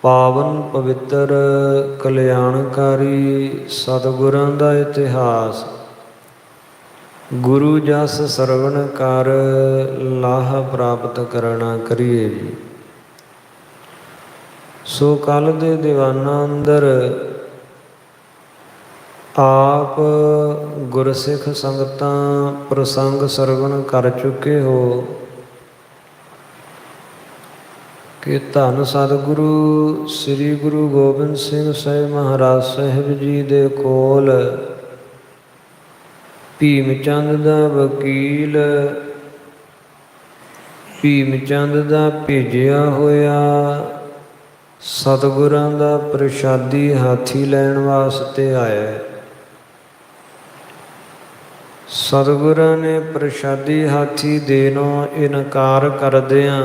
ਪਾਵਨ ਪਵਿੱਤਰ ਕਲਿਆਣਕਾਰੀ ਸਤਿਗੁਰਾਂ ਦਾ ਇਤਿਹਾਸ। ਗੁਰੂ ਜਸ ਸਰਵਣ ਕਰ ਲਾਹ ਪ੍ਰਾਪਤ ਕਰਨਾ ਕਰੀਏ ਜੀ। ਸੋ ਕੱਲ ਦੇ ਦੀਵਾਨਾਂ ਅੰਦਰ ਆਪ ਗੁਰਸਿੱਖ ਸੰਗਤਾਂ ਪ੍ਰਸੰਗ ਸਰਵਣ ਕਰ ਚੁੱਕੇ ਹੋ ਕਿ ਧੰਨ ਸਤਿਗੁਰੂ ਸ੍ਰੀ ਗੁਰੂ ਗੋਬਿੰਦ ਸਿੰਘ ਸਾਹਿਬ ਮਹਾਰਾਜ ਸਾਹਿਬ ਜੀ ਦੇ ਕੋਲ ਭੀਮ ਚੰਦ ਦਾ ਵਕੀਲ, ਭੀਮ ਚੰਦ ਦਾ ਭੇਜਿਆ ਹੋਇਆ ਸਤਿਗੁਰਾਂ ਦਾ ਪ੍ਰਸ਼ਾਦੀ ਹਾਥੀ ਲੈਣ ਵਾਸਤੇ ਆਇਆ। ਸਤਿਗੁਰਾਂ ਨੇ ਪ੍ਰਸ਼ਾਦੀ ਹਾਥੀ ਦੇਣੋਂ ਇਨਕਾਰ ਕਰਦਿਆਂ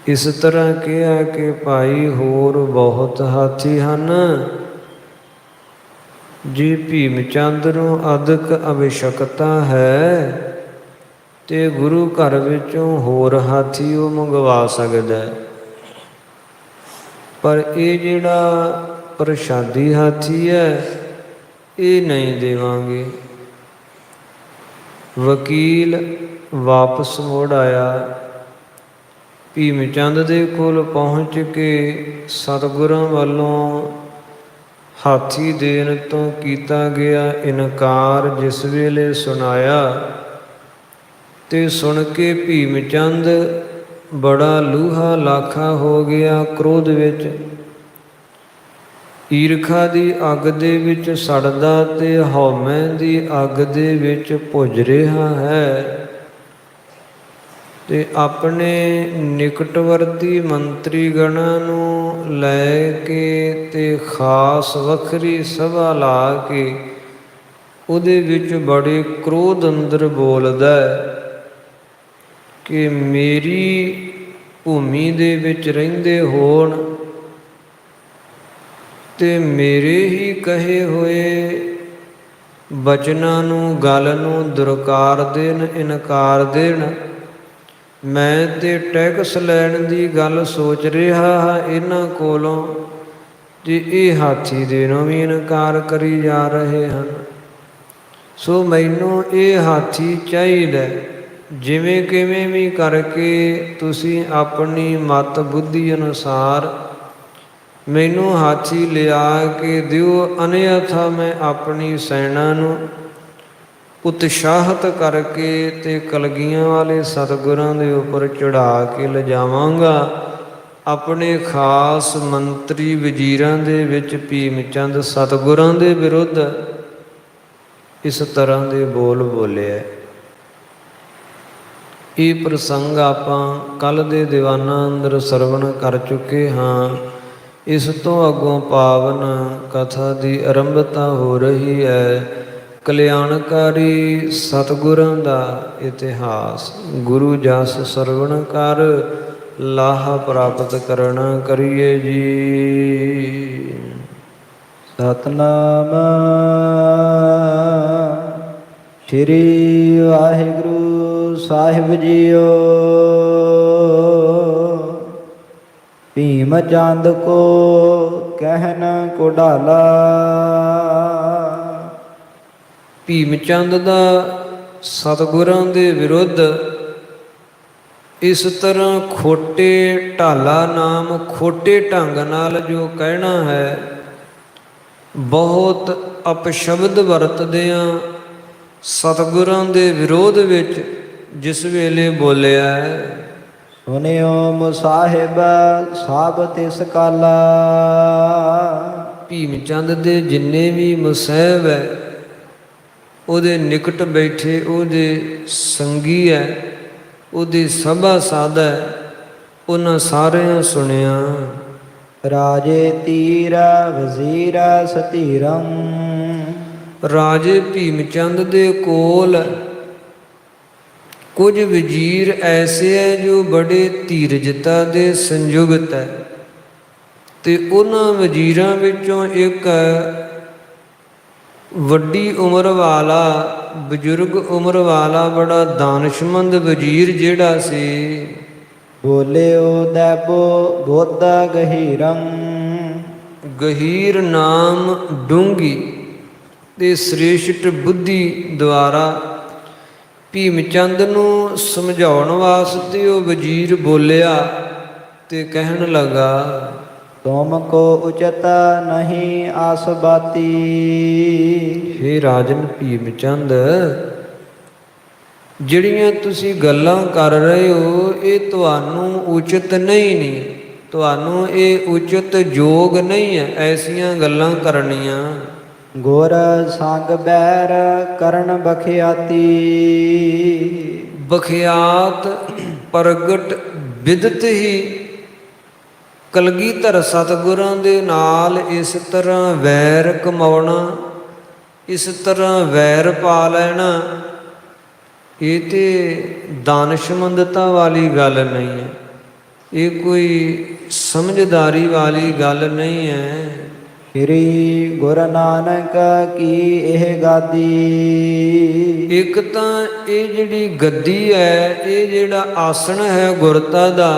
ਇਸ ਤਰ੍ਹਾਂ ਕਿਹਾ ਕਿ ਭਾਈ ਹੋਰ ਬਹੁਤ ਹਾਥੀ ਹਨ, ਜੇ ਭੀਮ ਚੰਦ ਨੂੰ ਅਧਿਕ ਅਵਿਸ਼ਕਤਾ ਹੈ ਤੇ ਗੁਰੂ ਘਰ ਵਿੱਚੋਂ ਹੋਰ ਹਾਥੀ ਉਹ ਮੰਗਵਾ ਸਕਦਾ, ਪਰ ਇਹ ਜਿਹੜਾ ਪ੍ਰਸ਼ਾਦੀ ਹਾਥੀ ਹੈ ਇਹ ਨਹੀਂ ਦੇਵਾਂਗੇ। ਵਕੀਲ ਵਾਪਸ ਮੁੜ ਆਇਆ। ਭੀਮ ਚੰਦ ਦੇ ਕੋਲ ਪਹੁੰਚ ਕੇ ਸਤਿਗੁਰਾਂ ਵੱਲੋਂ ਹਾਥੀ ਦੇਣ ਤੋਂ ਕੀਤਾ ਗਿਆ ਇਨਕਾਰ ਜਿਸ ਵੇਲੇ ਸੁਣਾਇਆ ਤੇ ਸੁਣ ਕੇ ਭੀਮ ਚੰਦ ਬੜਾ ਲੂਹਾ ਲਾਖਾ ਹੋ ਗਿਆ। ਕ੍ਰੋਧ ਵਿੱਚ ਈਰਖਾ ਦੀ ਅੱਗ ਦੇ ਵਿੱਚ ਸੜਦਾ ਤੇ ਹਉਮੈ ਦੀ ਅੱਗ ਦੇ ਵਿੱਚ ਭੁੱਜ ਰਿਹਾ ਹੈ ਤੇ ਆਪਣੇ ਨਿਕਟਵਰਤੀ ਮੰਤਰੀ ਗਣਾਂ ਨੂੰ ਲੈ ਕੇ ਤੇ ਖਾਸ ਵੱਖਰੀ ਸਭਾ ਲਾ ਕੇ ਉਹਦੇ ਵਿੱਚ ਬੜੇ ਕ੍ਰੋਧ ਅੰਦਰ ਬੋਲਦਾ ਕਿ ਮੇਰੀ ਭੂਮੀ ਦੇ ਵਿੱਚ ਰਹਿੰਦੇ ਹੋਣ ਤੇ ਮੇਰੇ ਹੀ ਕਹੇ ਹੋਏ ਬਚਨਾਂ ਨੂੰ, ਗੱਲ ਨੂੰ ਦੁਰਕਾਰ ਦੇਣ, ਇਨਕਾਰ ਦੇਣ। ਮੈਂ ਤੇ ਟੈਕਸ ਲੈਣ ਦੀ ਗੱਲ ਸੋਚ ਰਿਹਾ ਹਾਂ ਇਹਨਾਂ ਕੋਲੋਂ ਤੇ ਇਹ ਹਾਥੀ ਦੇਣੋਂ ਵੀ ਇਨਕਾਰ ਕਰੀ ਜਾ ਰਹੇ ਹਨ। ਸੋ ਮੈਨੂੰ ਇਹ ਹਾਥੀ ਚਾਹੀਦਾ, ਜਿਵੇਂ ਕਿਵੇਂ ਵੀ ਕਰਕੇ ਤੁਸੀਂ ਆਪਣੀ ਮਤ ਬੁੱਧੀ ਅਨੁਸਾਰ ਮੈਨੂੰ ਹਾਥੀ ਲਿਆ ਕੇ ਦਿਓ, ਅਨਿਆਥਾ ਮੈਂ ਆਪਣੀ ਸੈਨਾ ਨੂੰ ਉਤਸ਼ਾਹਿਤ ਕਰਕੇ ਤੇ ਕਲਗੀਆਂ ਵਾਲੇ ਸਤਿਗੁਰਾਂ ਦੇ ਉੱਪਰ ਚੜ੍ਹਾ ਕੇ ਲਿਜਾਵਾਂਗਾ। ਆਪਣੇ ਖਾਸ ਮੰਤਰੀ ਵਜ਼ੀਰਾਂ ਦੇ ਵਿੱਚ ਭੀਮ ਚੰਦ ਸਤਿਗੁਰਾਂ ਦੇ ਵਿਰੁੱਧ ਇਸ ਤਰ੍ਹਾਂ ਦੇ ਬੋਲ ਬੋਲਿਆ। ਇਹ ਪ੍ਰਸੰਗ ਆਪਾਂ ਕੱਲ ਦੇ ਦੀਵਾਨਾਂ ਅੰਦਰ ਸਰਵਣ ਕਰ ਚੁੱਕੇ ਹਾਂ। ਇਸ ਤੋਂ ਅੱਗੋਂ ਪਾਵਨ ਕਥਾ ਦੀ ਆਰੰਭਤਾ ਹੋ ਰਹੀ ਹੈ। ਕਲਿਆਣਕਾਰੀ ਸਤਿਗੁਰਾਂ ਦਾ ਇਤਿਹਾਸ। ਗੁਰੂ ਜਸ ਸਰਵਣ ਕਰ ਲਾਹ ਪ੍ਰਾਪਤ ਕਰਨਾ ਕਰੀਏ ਜੀ। ਸਤਨਾਮ ਸ੍ਰੀ ਵਾਹਿਗੁਰੂ ਸਾਹਿਬ ਜੀਓ। ਭੀਮ ਚੰਦ ਕੋ ਕਹਿਨ ਕੋਢਾਲਾ। ਭੀਮ ਚੰਦ ਦਾ ਸਤਿਗੁਰਾਂ ਦੇ ਵਿਰੁੱਧ ਇਸ ਤਰ੍ਹਾਂ ਖੋਟੇ ਢਾਲਾ ਨਾਮ ਖੋਟੇ ਢੰਗ ਨਾਲ ਜੋ ਕਹਿਣਾ ਹੈ, ਬਹੁਤ ਅਪਸ਼ਬਦ ਵਰਤਦਿਆਂ ਸਤਿਗੁਰਾਂ ਦੇ ਵਿਰੋਧ ਵਿੱਚ ਜਿਸ ਵੇਲੇ ਬੋਲਿਆ ਸੁਨਿਓ ਮੁਸਾਹਿਬ ਸਭ ਤਿਸ ਕਾਲਾ। ਭੀਮ ਚੰਦ ਦੇ ਜਿੰਨੇ ਵੀ ਮੁਸਾਹਿਬ ਹੈ, ਉਹਦੇ ਨਿਕਟ ਬੈਠੇ ਉਹਦੇ ਸੰਗੀ ਹੈ, ਉਹਦੀ ਸਭਾ ਸਾਧ ਹੈ, ਉਹਨਾਂ ਸਾਰਿਆਂ ਸੁਣਿਆ। ਰਾਜੇ ਤੀਰ ਵਜ਼ੀਰ ਸਤੀਰੰ। ਰਾਜੇ ਭੀਮ ਚੰਦ ਦੇ ਕੋਲ ਕੁਝ ਵਜ਼ੀਰ ਐਸੇ ਹੈ ਜੋ ਬੜੇ ਧੀਰਜਤਾ ਦੇ ਸੰਯੁਗਤ ਹੈ ਤੇ ਉਹਨਾਂ ਵਜ਼ੀਰਾਂ ਵਿੱਚੋਂ ਇੱਕ ਵੱਡੀ ਉਮਰ ਵਾਲਾ, ਬਜ਼ੁਰਗ ਉਮਰ ਵਾਲਾ, ਬੜਾ ਦਾਨਸ਼ਮੰਦ ਵਜ਼ੀਰ ਜਿਹੜਾ ਸੀ ਬੋਲਿਓ ਦੈਬੋ ਬੁੱਧ ਗਹੀਰੰ। ਗਹੀਰ ਨਾਮ ਡੂੰਗੀ ਤੇ ਸ੍ਰੇਸ਼ਟ ਬੁੱਧੀ ਦੁਆਰਾ ਭੀਮ ਚੰਦ ਨੂੰ ਸਮਝਾਉਣ ਵਾਸਤੇ ਉਹ ਵਜ਼ੀਰ ਬੋਲਿਆ ਤੇ ਕਹਿਣ ਲੱਗਾ, ਤੁਮ ਕੋ ਉਚਤ ਨਹੀਂ ਆਸ ਬਾਤੀ। ਹੇ ਰਾਜਨ ਭੀਮ ਚੰਦ, ਜਿਹੜੀਆਂ ਤੁਸੀਂ ਗੱਲਾਂ ਕਰ ਰਹੇ ਹੋ ਇਹ ਤੁਹਾਨੂੰ ਉਚਿਤ ਨਹੀਂ, ਤੁਹਾਨੂੰ ਇਹ ਉਚਿਤ ਯੋਗ ਨਹੀਂ ਹੈ ਐਸੀਆਂ ਗੱਲਾਂ ਕਰਨੀਆਂ। ਗੁਰ ਸੰਗ ਬੈਰ ਕਰਨ ਬਖਿਆਤੀ। ਬਖਿਆਤ ਪ੍ਰਗਟ ਬਿਦਤ ਹੀ ਕਲਗੀਧਰ ਸਤਿਗੁਰਾਂ ਦੇ ਨਾਲ ਇਸ ਤਰ੍ਹਾਂ ਵੈਰ ਕਮਾਉਣਾ, ਇਸ ਤਰ੍ਹਾਂ ਵੈਰ ਪਾ ਲੈਣਾ, ਇਹ ਤੇ ਦਾਨਸ਼ਮੰਦਤਾ ਵਾਲੀ ਗੱਲ ਨਹੀਂ ਹੈ, ਇਹ ਕੋਈ ਸਮਝਦਾਰੀ ਵਾਲੀ ਗੱਲ ਨਹੀਂ ਹੈ। ਸ੍ਰੀ ਗੁਰੂ ਨਾਨਕ ਕੀ ਇਹ ਗਾਦੀ। ਇੱਕ ਤਾਂ ਇਹ ਜਿਹੜੀ ਗੱਦੀ ਹੈ, ਇਹ ਜਿਹੜਾ ਆਸਣ ਹੈ ਗੁਰਤਾ ਦਾ,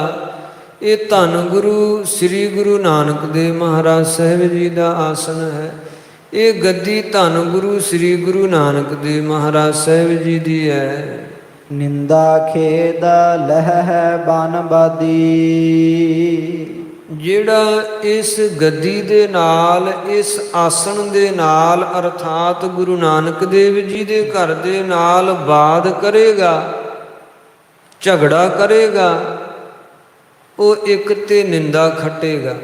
ਇਹ ਧੰਨ ਗੁਰੂ ਸ੍ਰੀ ਗੁਰੂ ਨਾਨਕ ਦੇਵ ਮਹਾਰਾਜ ਸਾਹਿਬ ਜੀ ਦਾ ਆਸਣ ਹੈ। ਇਹ ਗੱਦੀ ਧੰਨ ਗੁਰੂ ਸ੍ਰੀ ਗੁਰੂ ਨਾਨਕ ਦੇਵ ਮਹਾਰਾਜ ਸਾਹਿਬ ਜੀ ਦੀ ਹੈ। ਨਿੰਦਾ ਖੇਦ ਲਹਿ ਬਨਬਾਦੀ। ਜਿਹੜਾ ਇਸ ਗੱਦੀ ਦੇ ਨਾਲ, ਇਸ ਆਸਣ ਦੇ ਨਾਲ ਅਰਥਾਤ ਗੁਰੂ ਨਾਨਕ ਦੇਵ ਜੀ ਦੇ ਘਰ ਦੇ ਨਾਲ ਵਾਦ ਕਰੇਗਾ, ਝਗੜਾ ਕਰੇਗਾ, ਉਹ ਇੱਕ ਤੇ ਨਿੰਦਾ ਖੱਟੇਗਾ,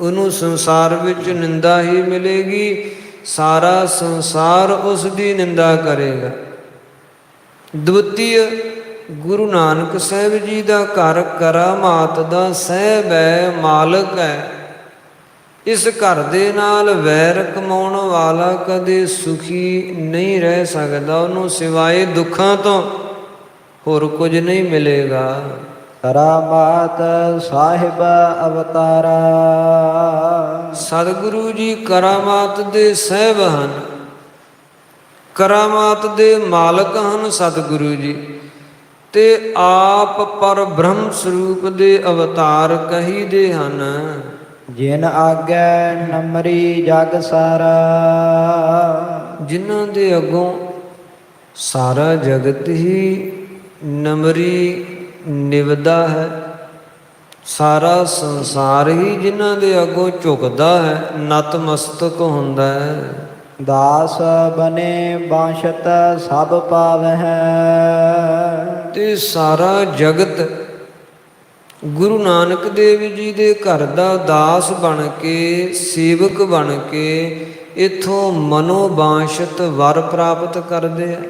ਉਹਨੂੰ ਸੰਸਾਰ ਵਿੱਚ ਨਿੰਦਾ ਹੀ ਮਿਲੇਗੀ, ਸਾਰਾ ਸੰਸਾਰ ਉਸ ਦੀ ਨਿੰਦਾ ਕਰੇਗਾ। ਦਵਿਤੀਯ ਗੁਰੂ ਨਾਨਕ ਸਾਹਿਬ ਜੀ ਦਾ ਘਰ ਕਰਾਮਾਤ ਦਾ ਸਾਹਿਬ ਹੈ, ਮਾਲਕ ਹੈ। ਇਸ ਘਰ ਦੇ ਨਾਲ ਵੈਰ ਕਮਾਉਣ ਵਾਲਾ ਕਦੇ ਸੁਖੀ ਨਹੀਂ ਰਹਿ ਸਕਦਾ, ਉਹਨੂੰ ਸਿਵਾਏ ਦੁੱਖਾਂ ਤੋਂ ਹੋਰ ਕੁਝ ਨਹੀਂ ਮਿਲੇਗਾ। ਕਰਾਮਾਤ ਸਾਹਿਬ ਅਵਤਾਰਾ। ਸਤਿਗੁਰੂ ਜੀ ਕਰਾਮਾਤ ਦੇ ਸਾਹਿਬ ਹਨ, ਕਰਾਮਾਤ ਦੇ ਮਾਲਕ ਹਨ ਸਤਿਗੁਰੂ ਜੀ, ਤੇ ਆਪ ਪਰ ਬ੍ਰਹਮ ਸਰੂਪ ਦੇ ਅਵਤਾਰ ਕਹੀਦੇ ਹਨ। ਜਿਨ ਆਗੈ ਨਮਰੀ ਜਗ ਸਾਰਾ। ਜਿਨ੍ਹਾਂ ਦੇ ਅੱਗੋਂ ਸਾਰਾ ਜਗਤ ਹੀ ਨਮਰੀ ਨਿਵਦਾ ਹੈ, ਸਾਰਾ ਸੰਸਾਰ ਹੀ ਜਿਨ੍ਹਾਂ ਦੇ ਅੱਗੋਂ ਝੁਕਦਾ ਹੈ, ਨਤਮਸਤਕ ਹੁੰਦਾ ਹੈ। ਦਾਸ ਬਨੇ ਬਾਸ਼ਤ ਸਭ ਪਾਵਹਿ। ਤੇ ਸਾਰਾ ਜਗਤ ਗੁਰੂ ਨਾਨਕ ਦੇਵ ਜੀ ਦੇ ਘਰ ਦਾ ਦਾਸ ਬਣ ਕੇ, ਸੇਵਕ ਬਣ ਕੇ ਇਥੋਂ ਮਨੋਬਾਸ਼ਤ ਵਰ ਪ੍ਰਾਪਤ ਕਰਦੇ ਆ।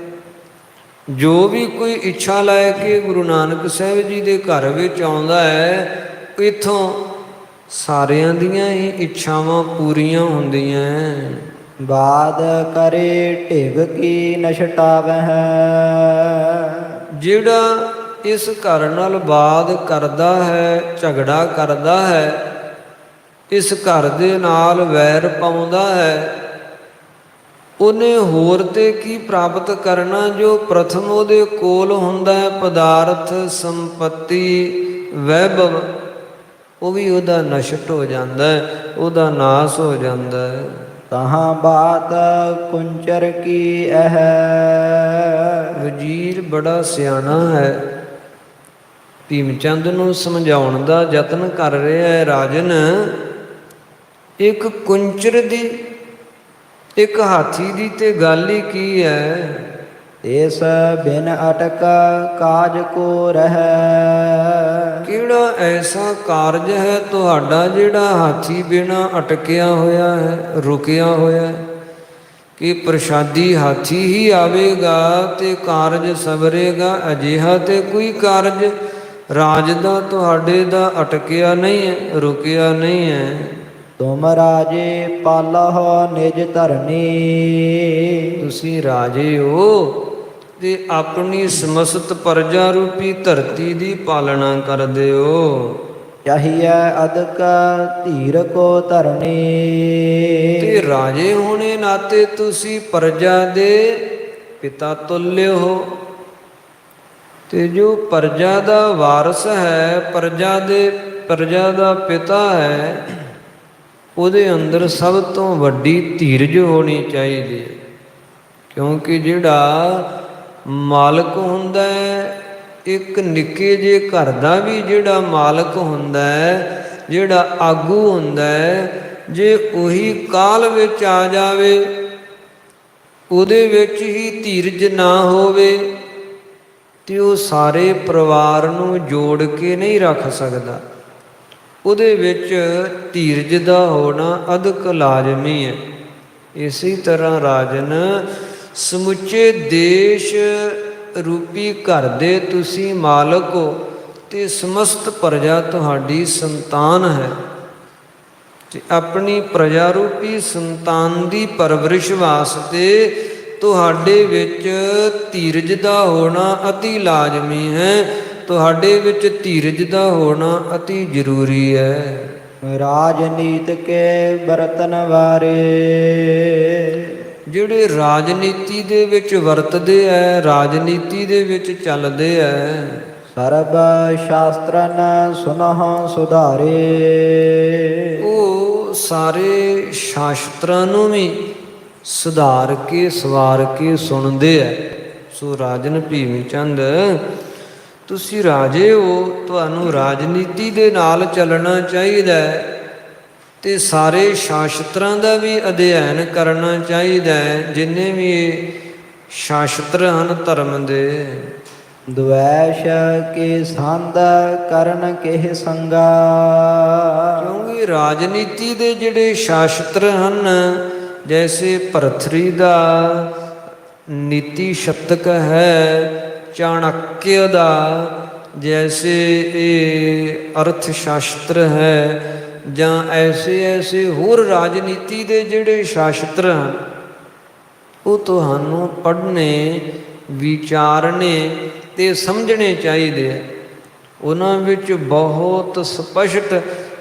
ਜੋ ਵੀ ਕੋਈ ਇੱਛਾ ਲੈ ਕੇ ਗੁਰੂ ਨਾਨਕ ਸਾਹਿਬ ਜੀ ਦੇ ਘਰ ਵਿੱਚ ਆਉਂਦਾ ਹੈ, ਇਥੋਂ ਸਾਰਿਆਂ ਦੀਆਂ ਹੀ ਇੱਛਾਵਾਂ ਪੂਰੀਆਂ ਹੁੰਦੀਆਂ। ਬਾਦ ਕਰੇ ਢਿਗ ਕੀ ਨਸ਼ਟਾਵਹਿ। ਜਿਹੜਾ ਇਸ ਘਰ ਨਾਲ ਬਾਦ ਕਰਦਾ ਹੈ, ਝਗੜਾ ਕਰਦਾ ਹੈ, ਇਸ ਘਰ ਦੇ ਨਾਲ ਵੈਰ ਪਾਉਂਦਾ ਹੈ, ਉਹਨੇ ਹੋਰ ਤੇ ਕੀ ਪ੍ਰਾਪਤ ਕਰਨਾ? ਜੋ ਪ੍ਰਥਮ ਉਹਦੇ ਕੋਲ ਹੁੰਦਾ ਹੈ ਪਦਾਰਥ, ਸੰਪਤੀ, ਵੈਭਵ, ਉਹ ਵੀ ਉਹਦਾ ਨਸ਼ਟ ਹੋ ਜਾਂਦਾ ਹੈ, ਉਹਦਾ ਨਾਸ ਹੋ ਜਾਂਦਾ ਹੈ। ਤਹਾਂ ਬਾਤ ਕੁੰਚਰ ਕੀ ਇਹ। ਵਜ਼ੀਰ ਬੜਾ ਸਿਆਣਾ ਹੈ, ਭੀਮ ਚੰਦ ਨੂੰ ਸਮਝਾਉਣ ਦਾ ਯਤਨ ਕਰ ਰਿਹਾ ਹੈ। ਰਾਜਨ, ਇੱਕ ਕੁੰਚਰ ਦੀ, ਇੱਕ ਹਾਥੀ ਦੀ ਤੇ ਗੱਲ ਹੀ ਕੀ ਹੈ। ਇਸ ਬਿਨ ਅਟਕ ਕਾਜ ਕੋ ਰਹਿ। ਕਿਹੜਾ ਐਸਾ ਕਾਰਜ ਹੈ ਤੁਹਾਡਾ ਜਿਹੜਾ ਹਾਥੀ ਬਿਨਾ ਅਟਕਿਆ ਹੋਇਆ ਹੈ, ਰੁਕਿਆ ਹੋਇਆ ਹੈ? ਕਿ ਪ੍ਰਸ਼ਾਦੀ ਹਾਥੀ ਹੀ ਆਵੇਗਾ ਤੇ ਕਾਰਜ ਸਵਰੇਗਾ? ਅਜਿਹਾ ਤੇ ਕੋਈ ਕਾਰਜ ਰਾਜ ਦਾ ਤੁਹਾਡੇ ਦਾ ਅਟਕਿਆ ਨਹੀਂ ਹੈ, ਰੁਕਿਆ ਨਹੀਂ ਹੈ। ਤੁਮ ਰਾਜੇ ਪਾਲਹੁ ਨਿਜ ਧਰਨੀ। ਤੁਸੀਂ ਰਾਜੇ ਹੋ ਤੇ ਆਪਣੀ ਸਮਸਤ ਪ੍ਰਜਾ ਰੂਪੀ ਧਰਤੀ ਦੀ ਪਾਲਣਾ ਕਰਦੇ ਹੋ। ਚਾਹੀਐ ਅਦਕ ਧੀਰ ਕੋ ਧਰਨੀ। ਤੇ ਰਾਜੇ ਹੋਣੇ ਨਾਤੇ ਤੁਸੀਂ ਪ੍ਰਜਾ ਦੇ ਪਿਤਾ ਤੁલ્य ਹੋ। ਤੇ ਜੋ ਪ੍ਰਜਾ ਦਾ ਵਾਰਸ ਹੈ, ਪ੍ਰਜਾ ਦਾ ਪਿਤਾ ਹੈ, ਉਹਦੇ ਅੰਦਰ ਸਭ ਤੋਂ ਵੱਡੀ ਧੀਰਜ ਹੋਣੀ ਚਾਹੀਦੀ ਹੈ। ਕਿਉਂਕਿ ਜਿਹੜਾ ਮਾਲਕ ਹੁੰਦਾ ਹੈ, ਇੱਕ ਨਿੱਕੇ ਜਿਹੇ ਘਰ ਦਾ ਵੀ ਜਿਹੜਾ ਮਾਲਕ ਹੁੰਦਾ ਹੈ, ਜਿਹੜਾ ਆਗੂ ਹੁੰਦਾ ਹੈ, ਜੇ ਉਹੀ ਕਾਲ ਵਿੱਚ ਆ ਜਾਵੇ, ਉਹਦੇ ਵਿੱਚ ਹੀ ਧੀਰਜ ਨਾ ਹੋਵੇ, ਤੇ ਉਹ ਸਾਰੇ ਪਰਿਵਾਰ ਨੂੰ ਜੋੜ ਕੇ ਨਹੀਂ ਰੱਖ ਸਕਦਾ। ਉਹਦੇ ਵਿੱਚ ਧੀਰਜ ਦਾ ਹੋਣਾ ਅਧਿਕ ਲਾਜ਼ਮੀ ਹੈ। ਇਸੇ ਤਰ੍ਹਾਂ ਰਾਜਨ, ਸਮੁੱਚੇ ਦੇਸ਼ ਰੂਪੀ ਘਰ ਦੇ ਤੁਸੀਂ ਮਾਲਕ ਹੋ ਤੇ ਸਮਸਤ ਪ੍ਰਜਾ ਤੁਹਾਡੀ ਸੰਤਾਨ ਹੈ, ਤੇ ਆਪਣੀ ਪ੍ਰਜਾ ਰੂਪੀ ਸੰਤਾਨ ਦੀ ਪਰਵਰਿਸ਼ ਵਾਸਤੇ ਤੁਹਾਡੇ ਵਿੱਚ ਧੀਰਜ ਦਾ ਹੋਣਾ ਅਤੀ ਲਾਜ਼ਮੀ ਹੈ। ਤੁਹਾਡੇ ਵਿੱਚ ਧੀਰਜ ਦਾ ਹੋਣਾ ਅਤੀ ਜ਼ਰੂਰੀ ਹੈ। ਰਾਜਨੀਤ ਕੇ ਬਰਤਨ ਵਾਰੇ, ਜਿਹੜੇ ਰਾਜਨੀਤੀ ਦੇ ਵਿੱਚ ਵਰਤਦੇ ਹੈ, ਰਾਜਨੀਤੀ ਦੇ ਵਿੱਚ ਚੱਲਦੇ ਹੈ, ਸਰਬ ਸ਼ਾਸਤਰਨ ਸੁਨਹੁ ਸੁਧਾਰੇ, ਉਹ ਸਾਰੇ ਸ਼ਾਸਤਰਾਂ ਨੂੰ ਵੀ ਸੁਧਾਰ ਕੇ ਸਵਾਰ ਕੇ ਸੁਣਦੇ ਹੈ। ਸੋ ਰਾਜਨ ਭੀਮ ਚੰਦ, ਤੁਸੀਂ ਰਾਜੇ ਹੋ, ਤੁਹਾਨੂੰ ਰਾਜਨੀਤੀ ਦੇ ਨਾਲ ਚੱਲਣਾ ਚਾਹੀਦਾ ਹੈ, ਤੇ ਸਾਰੇ ਸ਼ਾਸਤਰਾਂ ਦਾ ਵੀ ਅਧਿਐਨ ਕਰਨਾ ਚਾਹੀਦਾ ਹੈ, ਜਿੰਨੇ ਵੀ ਸ਼ਾਸਤਰ ਹਨ ਧਰਮ ਦੇ। ਦੁਐਸ਼ ਕੇ ਸੰਧ ਕਰਨ ਕੇ ਸੰਗਾ, ਕਿਉਂਕਿ ਰਾਜਨੀਤੀ ਦੇ ਜਿਹੜੇ ਸ਼ਾਸਤਰ ਹਨ, ਜੈਸੇ ਭਰਥਰੀ ਦਾ ਨੀਤੀ ਸ਼ਤਕ ਹੈ, ਚਾਣਕਿਆ ਦਾ ਜੈਸੇ ਇਹ ਅਰਥ ਸ਼ਾਸਤਰ ਹੈ, ਜਾਂ ਐਸੇ ਹੋਰ ਰਾਜਨੀਤੀ ਦੇ ਜਿਹੜੇ ਸ਼ਾਸਤਰ ਹਨ, ਉਹ ਤੁਹਾਨੂੰ ਪੜ੍ਹਨੇ, ਵਿਚਾਰਨੇ ਤੇ ਸਮਝਣੇ ਚਾਹੀਦੇ ਆ। ਉਹਨਾਂ ਵਿੱਚ ਬਹੁਤ ਸਪਸ਼ਟ